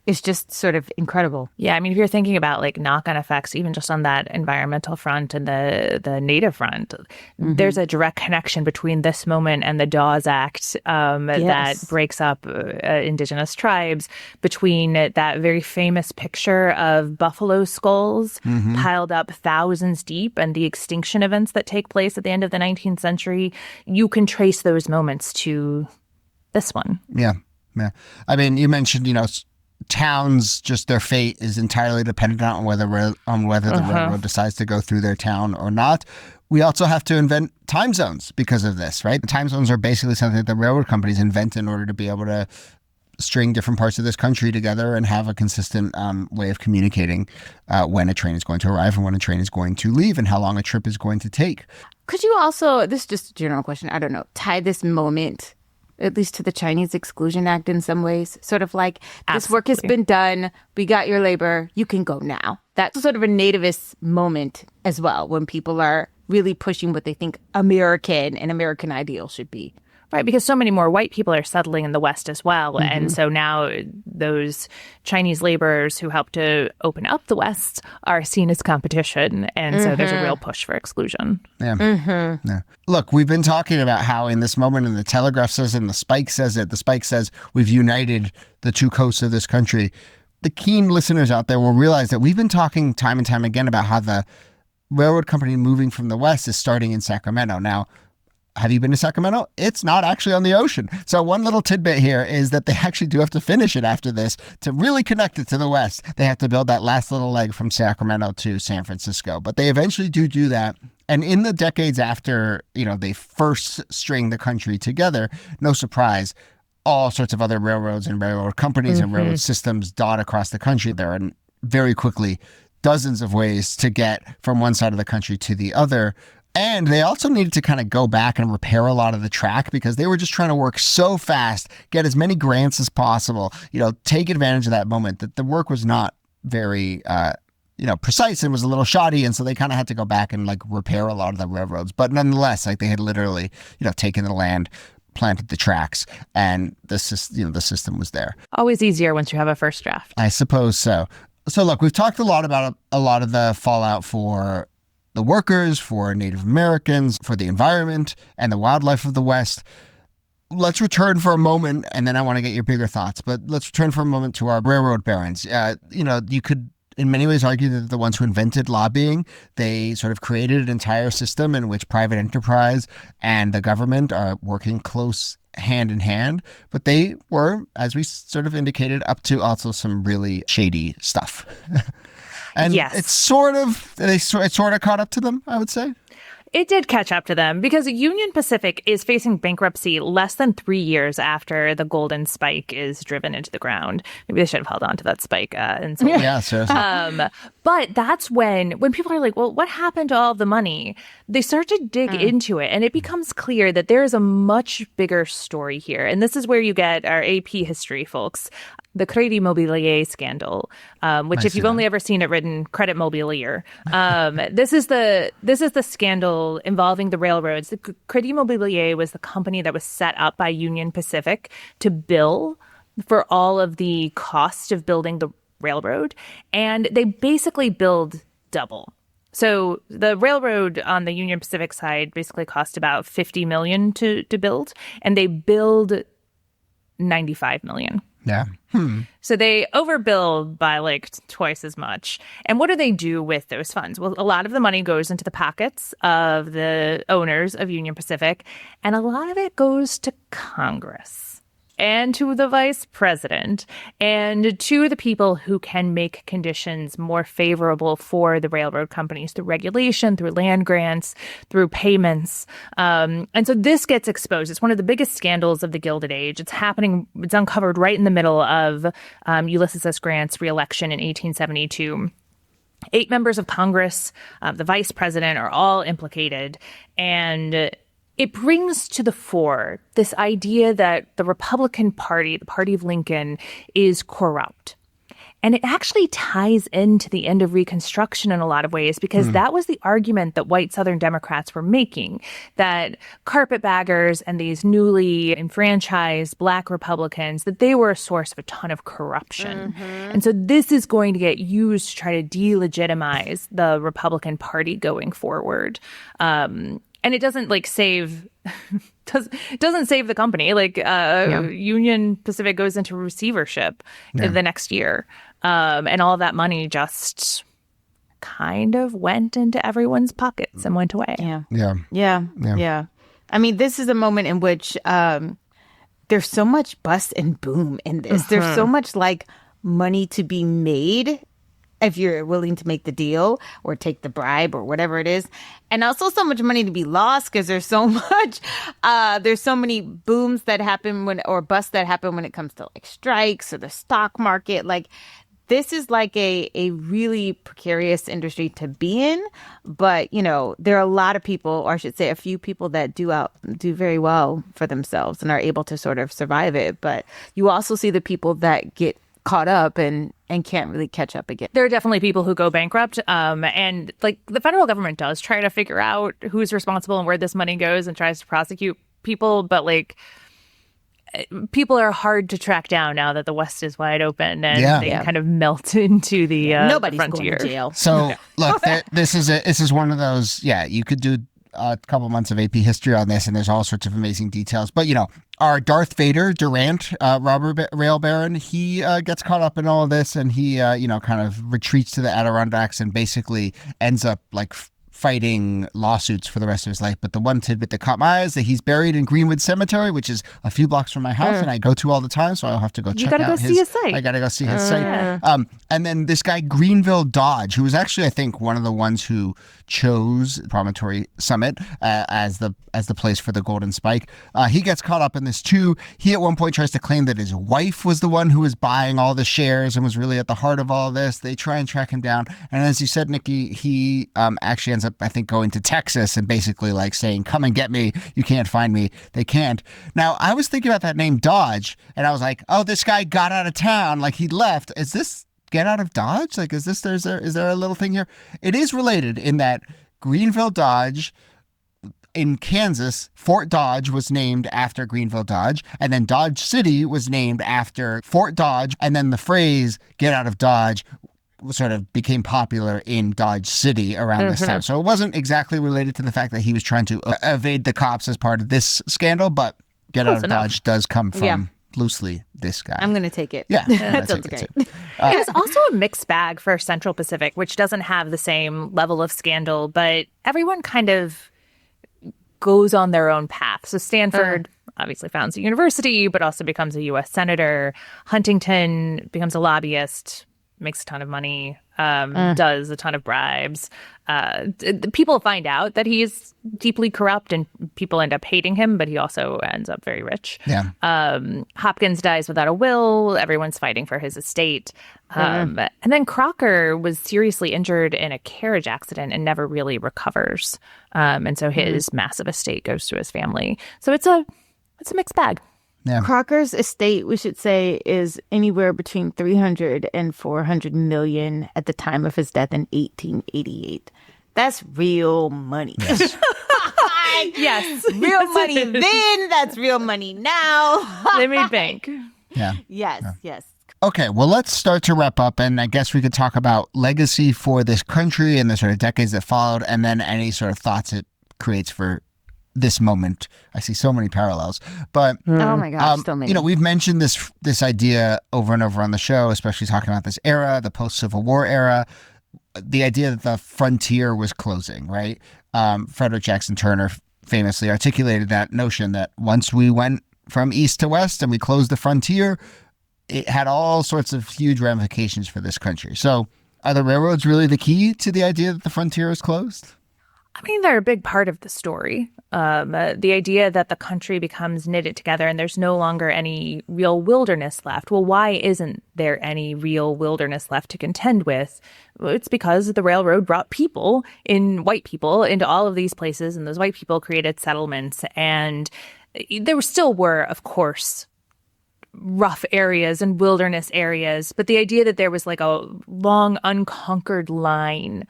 S2: It's just sort of incredible.
S3: Yeah, if you're thinking about knock-on effects, even just on that environmental front and the native front, there's a direct connection between this moment and the Dawes Act that breaks up indigenous tribes, between that very famous picture of buffalo skulls piled up thousands deep and the extinction events that take place at the end of the 19th century. You can trace those moments to this one.
S1: Yeah. You mentioned, towns, just their fate is entirely dependent on whether the railroad decides to go through their town or not. We also have to invent time zones because of this, right? The time zones are basically something that the railroad companies invent in order to be able to string different parts of this country together and have a consistent way of communicating when a train is going to arrive and when a train is going to leave and how long a trip is going to take.
S2: Could you also, this is just a general question, I don't know, tie this moment at least to the Chinese Exclusion Act in some ways? Sort of this work has been done, we got your labor, you can go now. That's sort of a nativist moment as well, when people are really pushing what they think American and American ideal should be.
S3: Right, because so many more white people are settling in the West as well. And so now those Chinese laborers who helped to open up the West are seen as competition. And so there's a real push for exclusion.
S1: Yeah. Look, we've been talking about how in this moment, and the Telegraph says it, and the Spike says it, the Spike says we've united the two coasts of this country. The keen listeners out there will realize that we've been talking time and time again about how the railroad company moving from the West is starting in Sacramento. Now, have you been to Sacramento? It's not actually on the ocean. So one little tidbit here is that they actually do have to finish it after this to really connect it to the West. They have to build that last little leg from Sacramento to San Francisco. But they eventually do that. And in the decades after, they first string the country together, no surprise, all sorts of other railroads and railroad companies and railroad systems dot across the country. There are very quickly dozens of ways to get from one side of the country to the other. And they also needed to kind of go back and repair a lot of the track because they were just trying to work so fast, get as many grants as possible, take advantage of that moment, that the work was not very, precise and was a little shoddy. And so they kind of had to go back and repair a lot of the railroads. But nonetheless, they had literally, taken the land, planted the tracks, and the system was there.
S3: Always easier once you have a first draft.
S1: I suppose so. So look, we've talked a lot about a lot of the fallout for the workers, for Native Americans, for the environment and the wildlife of the West. Let's return for a moment, and then I want to get your bigger thoughts, but let's return for a moment to our railroad barons. You could in many ways argue that the ones who invented lobbying, they sort of created an entire system in which private enterprise and the government are working close hand in hand, but they were, as we sort of indicated, up to also some really shady stuff. And
S3: yes.
S1: It sort of caught up to them, I would say.
S3: It did catch up to them because Union Pacific is facing bankruptcy less than 3 years after the golden spike is driven into the ground. Maybe they should have held on to that spike.
S1: Yeah, seriously.
S3: But that's when people are like, well, what happened to all of the money? They start to dig into it, and it becomes clear that there is a much bigger story here. And this is where you get our AP history, folks. The Crédit Mobilier scandal, which if you've only ever seen it written Credit Mobilier, this is the scandal involving the railroads. The Crédit Mobilier was the company that was set up by Union Pacific to bill for all of the cost of building the railroad, and they basically billed double. So the railroad on the Union Pacific side basically cost about $50 million to build, and they billed $95 million.
S1: Yeah.
S3: So they overbilled by like twice as much. And what do they do with those funds? Well, a lot of the money goes into the pockets of the owners of Union Pacific, and a lot of it goes to Congress and to the vice president and to the people who can make conditions more favorable for the railroad companies through regulation, through land grants, through payments. And so this gets exposed. It's one of the biggest scandals of the Gilded Age. It's uncovered right in the middle of Ulysses S. Grant's reelection in 1872. 8 members of Congress, the vice president, are all implicated. And it brings to the fore this idea that the Republican Party, the party of Lincoln, is corrupt. And it actually ties into the end of Reconstruction in a lot of ways, because that was the argument that white Southern Democrats were making, that carpetbaggers and these newly enfranchised Black Republicans, that they were a source of a ton of corruption. And so this is going to get used to try to delegitimize the Republican Party going forward. And it doesn't save doesn't save the company. Union Pacific goes into receivership the next year. And all that money just kind of went into everyone's pockets and went away.
S2: Yeah. I mean, this is a moment in which there's so much bust and boom in this. There's so much money to be made if you're willing to make the deal or take the bribe or whatever it is. And also so much money to be lost because there's so many booms that happen or busts that happen when it comes to strikes or the stock market. This is a really precarious industry to be in. But, there are a lot of people, or I should say a few people that do very well for themselves and are able to sort of survive it. But you also see the people that get caught up and can't really catch up again.
S3: There are definitely people who go bankrupt. And the federal government does try to figure out who's responsible and where this money goes and tries to prosecute people. But people are hard to track down now that the West is wide open and they kind of melt into the
S2: nobody's
S3: frontier.
S2: going to jail.
S1: So look, this is one of those. Yeah, you could do a couple months of AP history on this, and there's all sorts of amazing details. But our Darth Vader Durant, robber rail baron, he gets caught up in all of this, and he kind of retreats to the Adirondacks and basically ends up fighting lawsuits for the rest of his life. But the one tidbit that caught my eye is that he's buried in Greenwood Cemetery, which is a few blocks from my house, and I go to all the time, so I'll have to go check out
S3: see his site.
S1: I got to go see his site. And then this guy, Greenville Dodge, who was actually, I think, one of the ones who chose Promontory Summit as the place for the Golden Spike. He gets caught up in this too. He at one point tries to claim that his wife was the one who was buying all the shares and was really at the heart of all this. They try and track him down. And as you said, Nikki, he actually ends up, I think, going to Texas and basically saying, come and get me. You can't find me. They can't. Now, I was thinking about that name Dodge, and I was like, oh, this guy got out of town. He left. Is this get out of Dodge? Is there a little thing here? It is related in that Greenville Dodge in Kansas, Fort Dodge was named after Greenville Dodge, and then Dodge City was named after Fort Dodge, and then the phrase "get out of Dodge" sort of became popular in Dodge City around this time. So it wasn't exactly related to the fact that he was trying to evade the cops as part of this scandal, but Get Out of Dodge does come from loosely this guy.
S2: I'm going to take it.
S1: Yeah.
S2: That sounds great.
S3: It was also a mixed bag for Central Pacific, which doesn't have the same level of scandal, but everyone kind of goes on their own path. So Stanford obviously founds a university, but also becomes a U.S. senator. Huntington becomes a lobbyist, makes a ton of money, does a ton of bribes. People find out that he's deeply corrupt and people end up hating him, but he also ends up very rich.
S1: Yeah.
S3: Hopkins dies without a will. Everyone's fighting for his estate. And then Crocker was seriously injured in a carriage accident and never really recovers. And so his massive estate goes to his family. So it's a mixed bag.
S1: Yeah.
S2: Crocker's estate, we should say, is anywhere between 300 and 400 million at the time of his death in 1888. That's real money.
S1: Yes.
S3: Yes.
S2: Real money then. That's real money now.
S3: They made bank.
S1: Yeah.
S2: Yes.
S1: Okay, well, let's start to wrap up, and I guess we could talk about legacy for this country and the sort of decades that followed, and then any sort of thoughts it creates for this moment. I see so many parallels, but
S2: Oh my gosh, so many.
S1: we've mentioned this idea over and over on the show, especially talking about this era, the post-Civil War era, the idea that the frontier was closing, right? Frederick Jackson Turner famously articulated that notion that once we went from east to west and we closed the frontier, it had all sorts of huge ramifications for this country. So are the railroads really the key to the idea that the frontier is closed?
S3: I mean, they're a big part of the story. The idea that the country becomes knitted together and there's no longer any real wilderness left. Well, why isn't there any real wilderness left to contend with? Well, it's because the railroad brought white people into all of these places, and those white people created settlements. And there still were, of course, rough areas and wilderness areas, but the idea that there was like a long unconquered line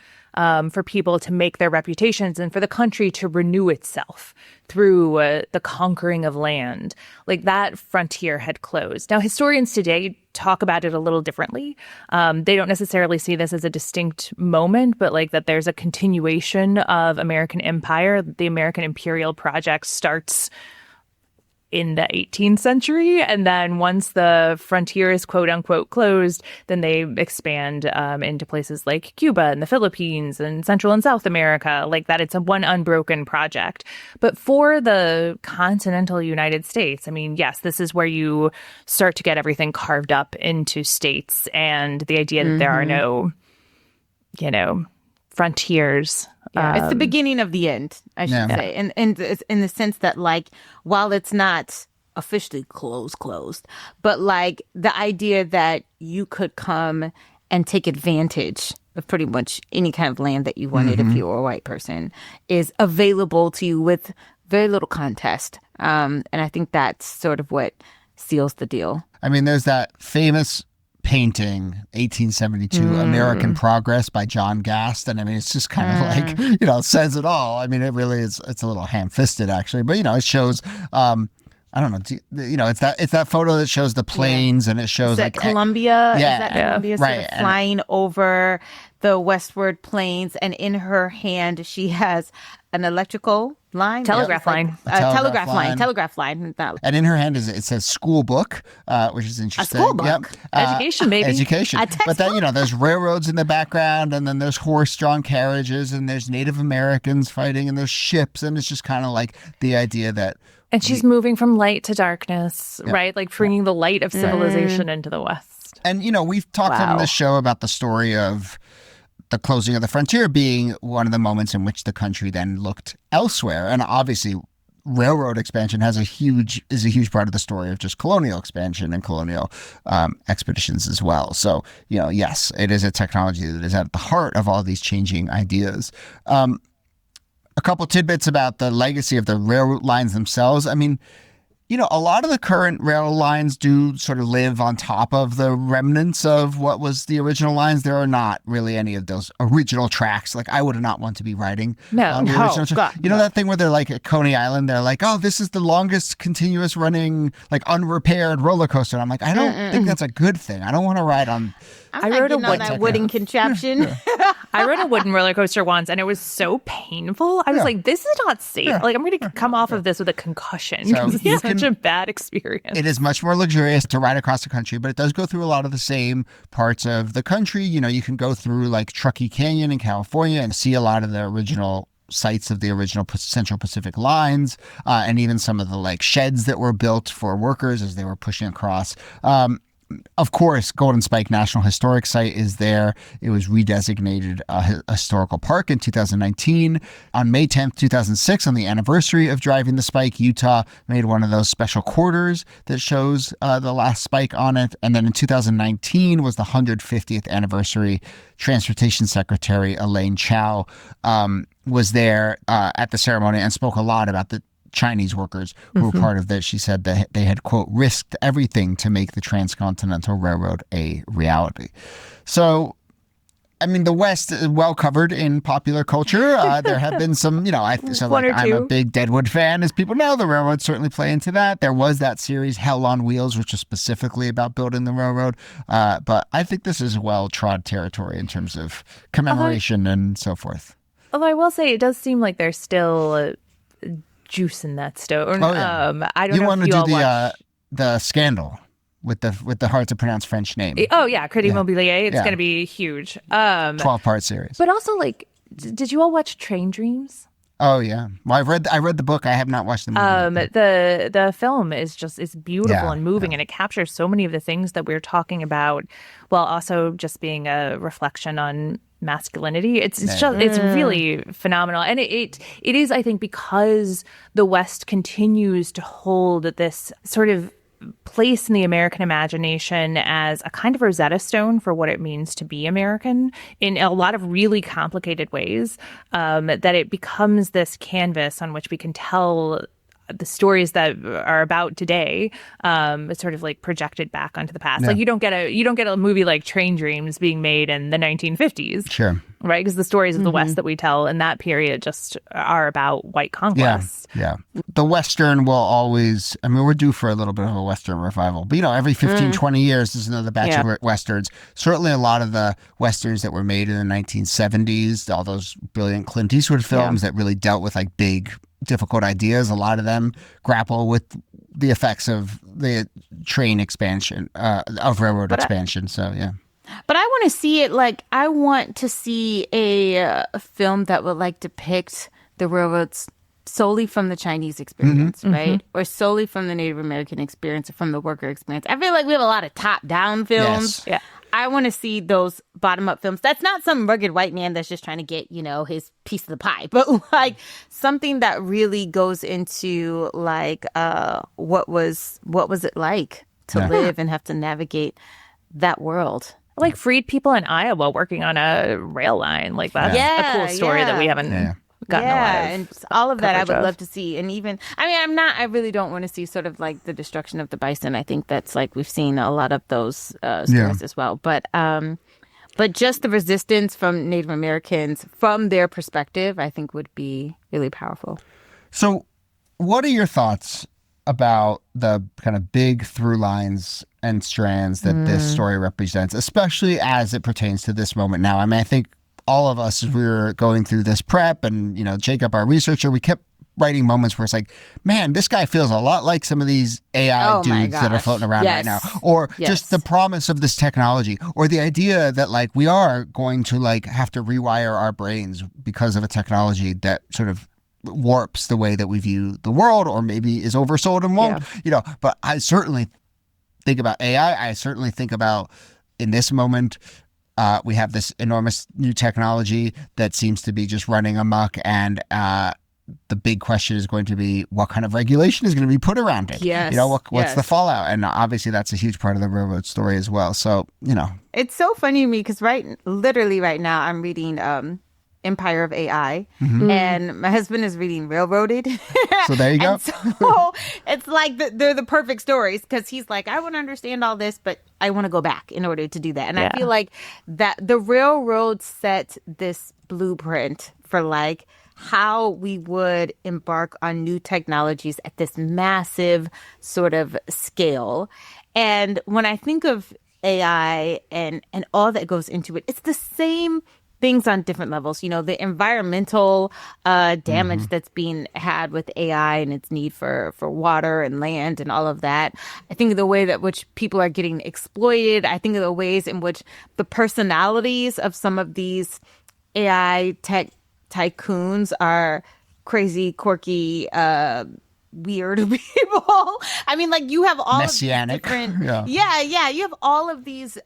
S3: for people to make their reputations and for the country to renew itself through the conquering of land, like that frontier had closed. Now, historians today talk about it a little differently. They don't necessarily see this as a distinct moment, but like that there's a continuation of American empire. The American imperial project starts in the 18th century. And then once the frontier is quote unquote closed, then they expand into places like Cuba and the Philippines and Central and South America, like that. It's a one unbroken project. But for the continental United States, I mean, yes, this is where you start to get everything carved up into states, and the idea that there are no, frontiers.
S2: Yeah, it's the beginning of the end, I should say. And it's in the sense that, like, while it's not officially closed, but like the idea that you could come and take advantage of pretty much any kind of land that you wanted if you were a white person is available to you with very little contest. And I think that's sort of what seals the deal.
S1: I mean, there's that famous painting, 1872, American Progress by John Gast. And I mean, it's just kind of like, it says it all. I mean, it really is, it's a little ham-fisted actually, but it shows, I don't know, it's that photo that shows the planes and it shows like
S2: Columbia.
S1: Yeah.
S2: Is that Columbia sort of flying over the westward plains, and in her hand she has an electrical line,
S3: telegraph line.
S2: Telegraph line.
S1: And in her hand it says school book, which is interesting.
S2: A school book.
S3: Education, baby.
S1: Education.
S2: A textbook.
S1: But then, there's railroads in the background, and then there's horse-drawn carriages, and there's Native Americans fighting, and there's ships, and it's just kind of like the idea that.
S3: And she's moving from light to darkness, right? Like bringing the light of civilization into the West.
S1: And, we've talked on this show about the story of the closing of the frontier being one of the moments in which the country then looked elsewhere. And obviously, railroad expansion is a huge part of the story of just colonial expansion and colonial expeditions as well. So, yes, it is a technology that is at the heart of all these changing ideas. A couple tidbits about the legacy of the railroad lines themselves. I mean, a lot of the current rail lines do sort of live on top of the remnants of what was the original lines. There are not really any of those original tracks. Like, I would not want to be riding on the original track. That thing where they're like at Coney Island, they're like, oh, this is the longest continuous running, like unrepaired roller coaster. And I'm like, I don't think that's a good thing. I don't want to ride on.
S2: I rode that wooden contraption.
S3: I rode a wooden roller coaster once, and it was so painful. I was like, this is not safe. Like, I'm going to come off of this with a concussion.
S1: So
S3: it's such a bad experience.
S1: It is much more luxurious to ride across the country, but it does go through a lot of the same parts of the country. You can go through like Truckee Canyon in California and see a lot of the original sites of the original Central Pacific lines, and even some of the like sheds that were built for workers as they were pushing across. Of course, Golden Spike National Historic Site is there. It was redesignated a historical park in 2019. On May 10th, 2006, on the anniversary of driving the Spike, Utah made one of those special quarters that shows the last Spike on it. And then in 2019 was the 150th anniversary. Transportation Secretary Elaine Chao was there at the ceremony and spoke a lot about the Chinese workers who were part of this. She said that they had, quote, risked everything to make the Transcontinental Railroad a reality. So, I mean, the West is well covered in popular culture. There have been some, I'm a big Deadwood fan, as people know. The railroads certainly play into that. There was that series, Hell on Wheels, which was specifically about building the railroad. But I think this is well-trod territory in terms of commemoration and so forth.
S3: Although I will say it does seem like there's still juice in that stone.
S1: Oh, yeah.
S3: I don't know
S1: want
S3: if
S1: to
S3: you
S1: do
S3: all
S1: the scandal with the hard to pronounce French name.
S3: Oh yeah, Crédit Mobilier. It's going to be huge.
S1: 12-part series.
S3: But also, like, did you all watch Train Dreams?
S1: Oh yeah. Well, I read the book. I have not watched the movie.
S3: The film is beautiful and moving, and it captures so many of the things that we're talking about, while also just being a reflection on masculinity. It's really phenomenal. And it is, I think, because the West continues to hold this sort of place in the American imagination as a kind of Rosetta Stone for what it means to be American in a lot of really complicated ways, that it becomes this canvas on which we can tell the stories that are about today, sort of like projected back onto the past. Like you don't get a movie like Train Dreams being made in the 1950s.
S1: Sure.
S3: Right? Because the stories of the West that we tell in that period just are about white conquest.
S1: Yeah. The Western will always, we're due for a little bit of a Western revival. But, every 15, 20 years, there's another batch of Westerns. Certainly a lot of the Westerns that were made in the 1970s, all those brilliant Clint Eastwood films that really dealt with like big, difficult ideas. A lot of them grapple with the effects of the train expansion, of railroad expansion.
S2: But I want to see it I want to see a film that would depict the railroads solely from the Chinese experience, right? Or solely from the Native American experience or from the worker experience. I feel like we have a lot of top-down films.
S1: Yes.
S2: Yeah. I want to see those bottom-up films. That's not some rugged white man that's just trying to get, his piece of the pie, but something that really goes into what was it like to live and have to navigate that world.
S3: Like freed people in Iowa working on a rail line. Like that's a cool story that we haven't gotten a lot of.
S2: And all of that I would love to see. And even, I really don't want to see sort of the destruction of the bison. I think that's we've seen a lot of those stories as well. But just the resistance from Native Americans from their perspective, I think would be really powerful.
S1: So what are your thoughts about the kind of big through lines and strands that this story represents, especially as it pertains to this moment now? I think all of us, as we were going through this prep and, Jacob, our researcher, we kept writing moments where it's like, man, this guy feels a lot like some of these AI dudes that are floating around right now. Or just the promise of this technology, or the idea that we are going to have to rewire our brains because of a technology that sort of warps the way that we view the world, or maybe is oversold and won't, but I certainly think about AI. I certainly think about, in this moment, we have this enormous new technology that seems to be just running amok, and the big question is going to be what kind of regulation is going to be put around it.
S2: Yes.
S1: What's the fallout? And obviously that's a huge part of the railroad story as well. So,
S2: It's so funny to me because literally right now I'm reading Empire of AI, and my husband is reading Railroaded.
S1: So there you go.
S2: And so it's like they're the perfect stories because he's like, I want to understand all this, but I want to go back in order to do that. And I feel like that the railroad set this blueprint for like how we would embark on new technologies at this massive sort of scale. And when I think of AI and all that goes into it, it's the same things on different levels. You know, the environmental damage that's being had with AI and its need for water and land and all of that. I think of the way that which people are getting exploited. I think of the ways in which the personalities of some of these AI tech tycoons are crazy, quirky, weird people. I mean, like you have all
S1: Messianic.
S2: Of different, you have all of these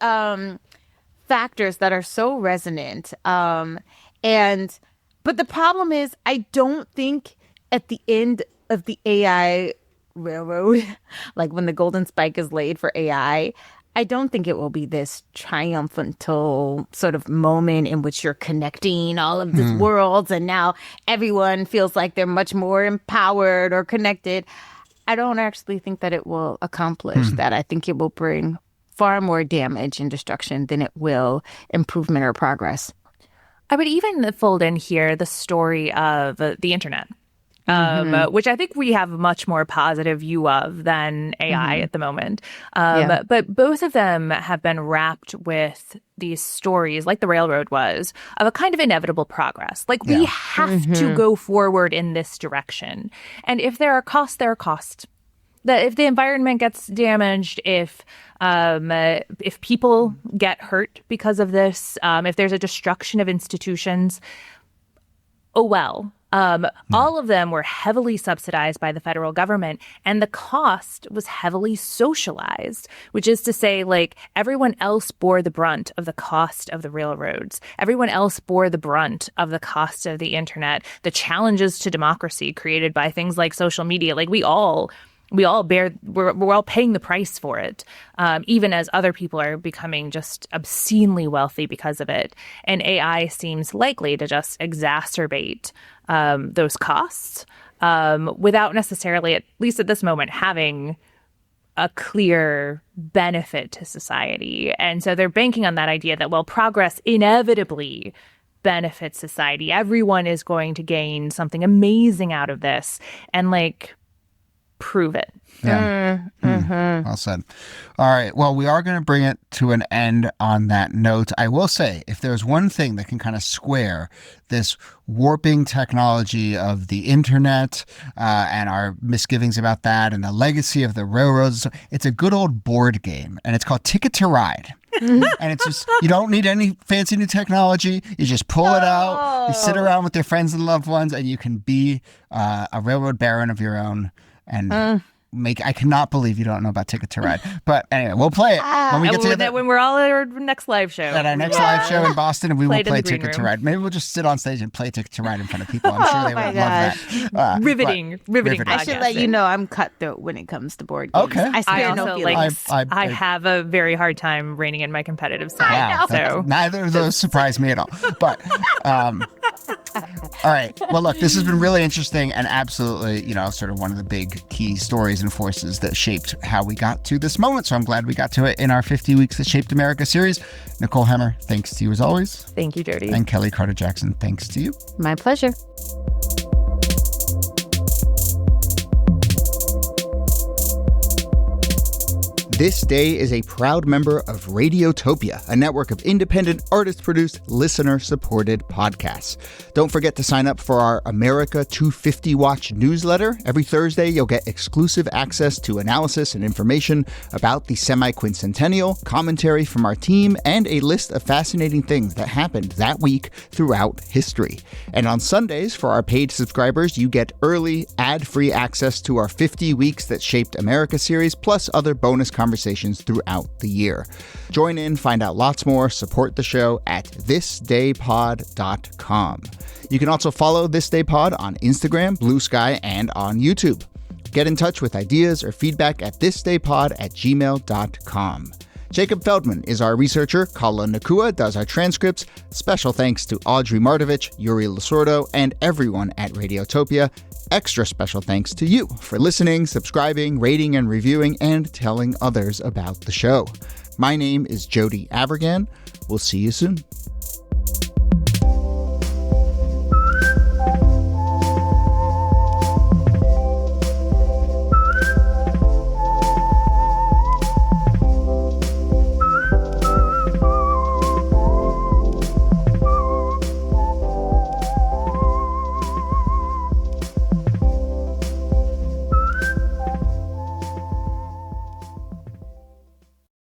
S2: factors that are so resonant. But the problem is, I don't think at the end of the AI railroad, like when the golden spike is laid for AI, I don't think it will be this triumphal sort of moment in which you're connecting all of these worlds and now everyone feels like they're much more empowered or connected. I don't actually think that it will accomplish that. I think it will bring far more damage and destruction than it will improvement or progress.
S3: I would even fold in here the story of the internet. Which I think we have a much more positive view of than AI at the moment. But both of them have been wrapped with these stories, like the railroad was, of a kind of inevitable progress. Like we have to go forward in this direction. And if there are costs, there are costs. That if the environment gets damaged, if people get hurt because of this, if there's a destruction of institutions, oh well. All of them were heavily subsidized by the federal government, and the cost was heavily socialized, which is to say, like, everyone else bore the brunt of the cost of the railroads. Everyone else bore the brunt of the cost of the internet, the challenges to democracy created by things like social media. Like, we're all paying the price for it, even as other people are becoming just obscenely wealthy because of it. And AI seems likely to just exacerbate those costs without necessarily, at least at this moment, having a clear benefit to society. And so they're banking on that idea that, well, progress inevitably benefits society. Everyone is going to gain something amazing out of this. And, like, prove it.
S1: Yeah. Well said. All right. Well, we are going to bring it to an end on that note. I will say, if there's one thing that can kind of square this warping technology of the internet and our misgivings about that and the legacy of the railroads, it's a good old board game, and it's called Ticket to Ride. And it's just, you don't need any fancy new technology. You just pull it out, you sit around with your friends and loved ones, and you can be a railroad baron of your own. And I cannot believe you don't know about Ticket to Ride. But anyway, we'll play it when we get together.
S3: When we're all at our next live show.
S1: At our next live show in Boston, and we will play Ticket to Ride. Maybe we'll just sit on stage and play Ticket to Ride in front of people. I'm sure they would love that.
S3: Riveting.
S2: I should let you know I'm cutthroat when it comes to board games.
S1: Okay.
S2: I spare no feelings.
S3: I have a very hard time reining in my competitive side.
S1: Wow.
S3: So
S1: neither of those surprise me at all. But all right. Well, look, this has been really interesting and absolutely, sort of one of the big key stories and forces that shaped how we got to this moment. So I'm glad we got to it in our 50 Weeks That Shaped America series. Nicole Hemmer, thanks to you as always.
S3: Thank you, Jody.
S1: And Kelly Carter-Jackson, thanks to you.
S2: My pleasure.
S1: This Day is a proud member of Radiotopia, a network of independent, artist-produced, listener-supported podcasts. Don't forget to sign up for our America 250 Watch newsletter. Every Thursday, you'll get exclusive access to analysis and information about the semi-quincentennial, commentary from our team, and a list of fascinating things that happened that week throughout history. And on Sundays, for our paid subscribers, you get early, ad-free access to our 50 Weeks That Shaped America series, plus other bonus conversations throughout the year. Join in, find out lots more, support the show at thisdaypod.com. You can also follow This Day Pod on Instagram, Blue Sky, and on YouTube. Get in touch with ideas or feedback at thisdaypod@gmail.com. Jacob Feldman is our researcher. Kala Nakua does our transcripts. Special thanks to Audrey Martovich, Yuri Lasordo, and everyone at Radiotopia. Extra special thanks to you for listening, subscribing, rating, and reviewing, and telling others about the show. My name is Jody Abergan. We'll see you soon.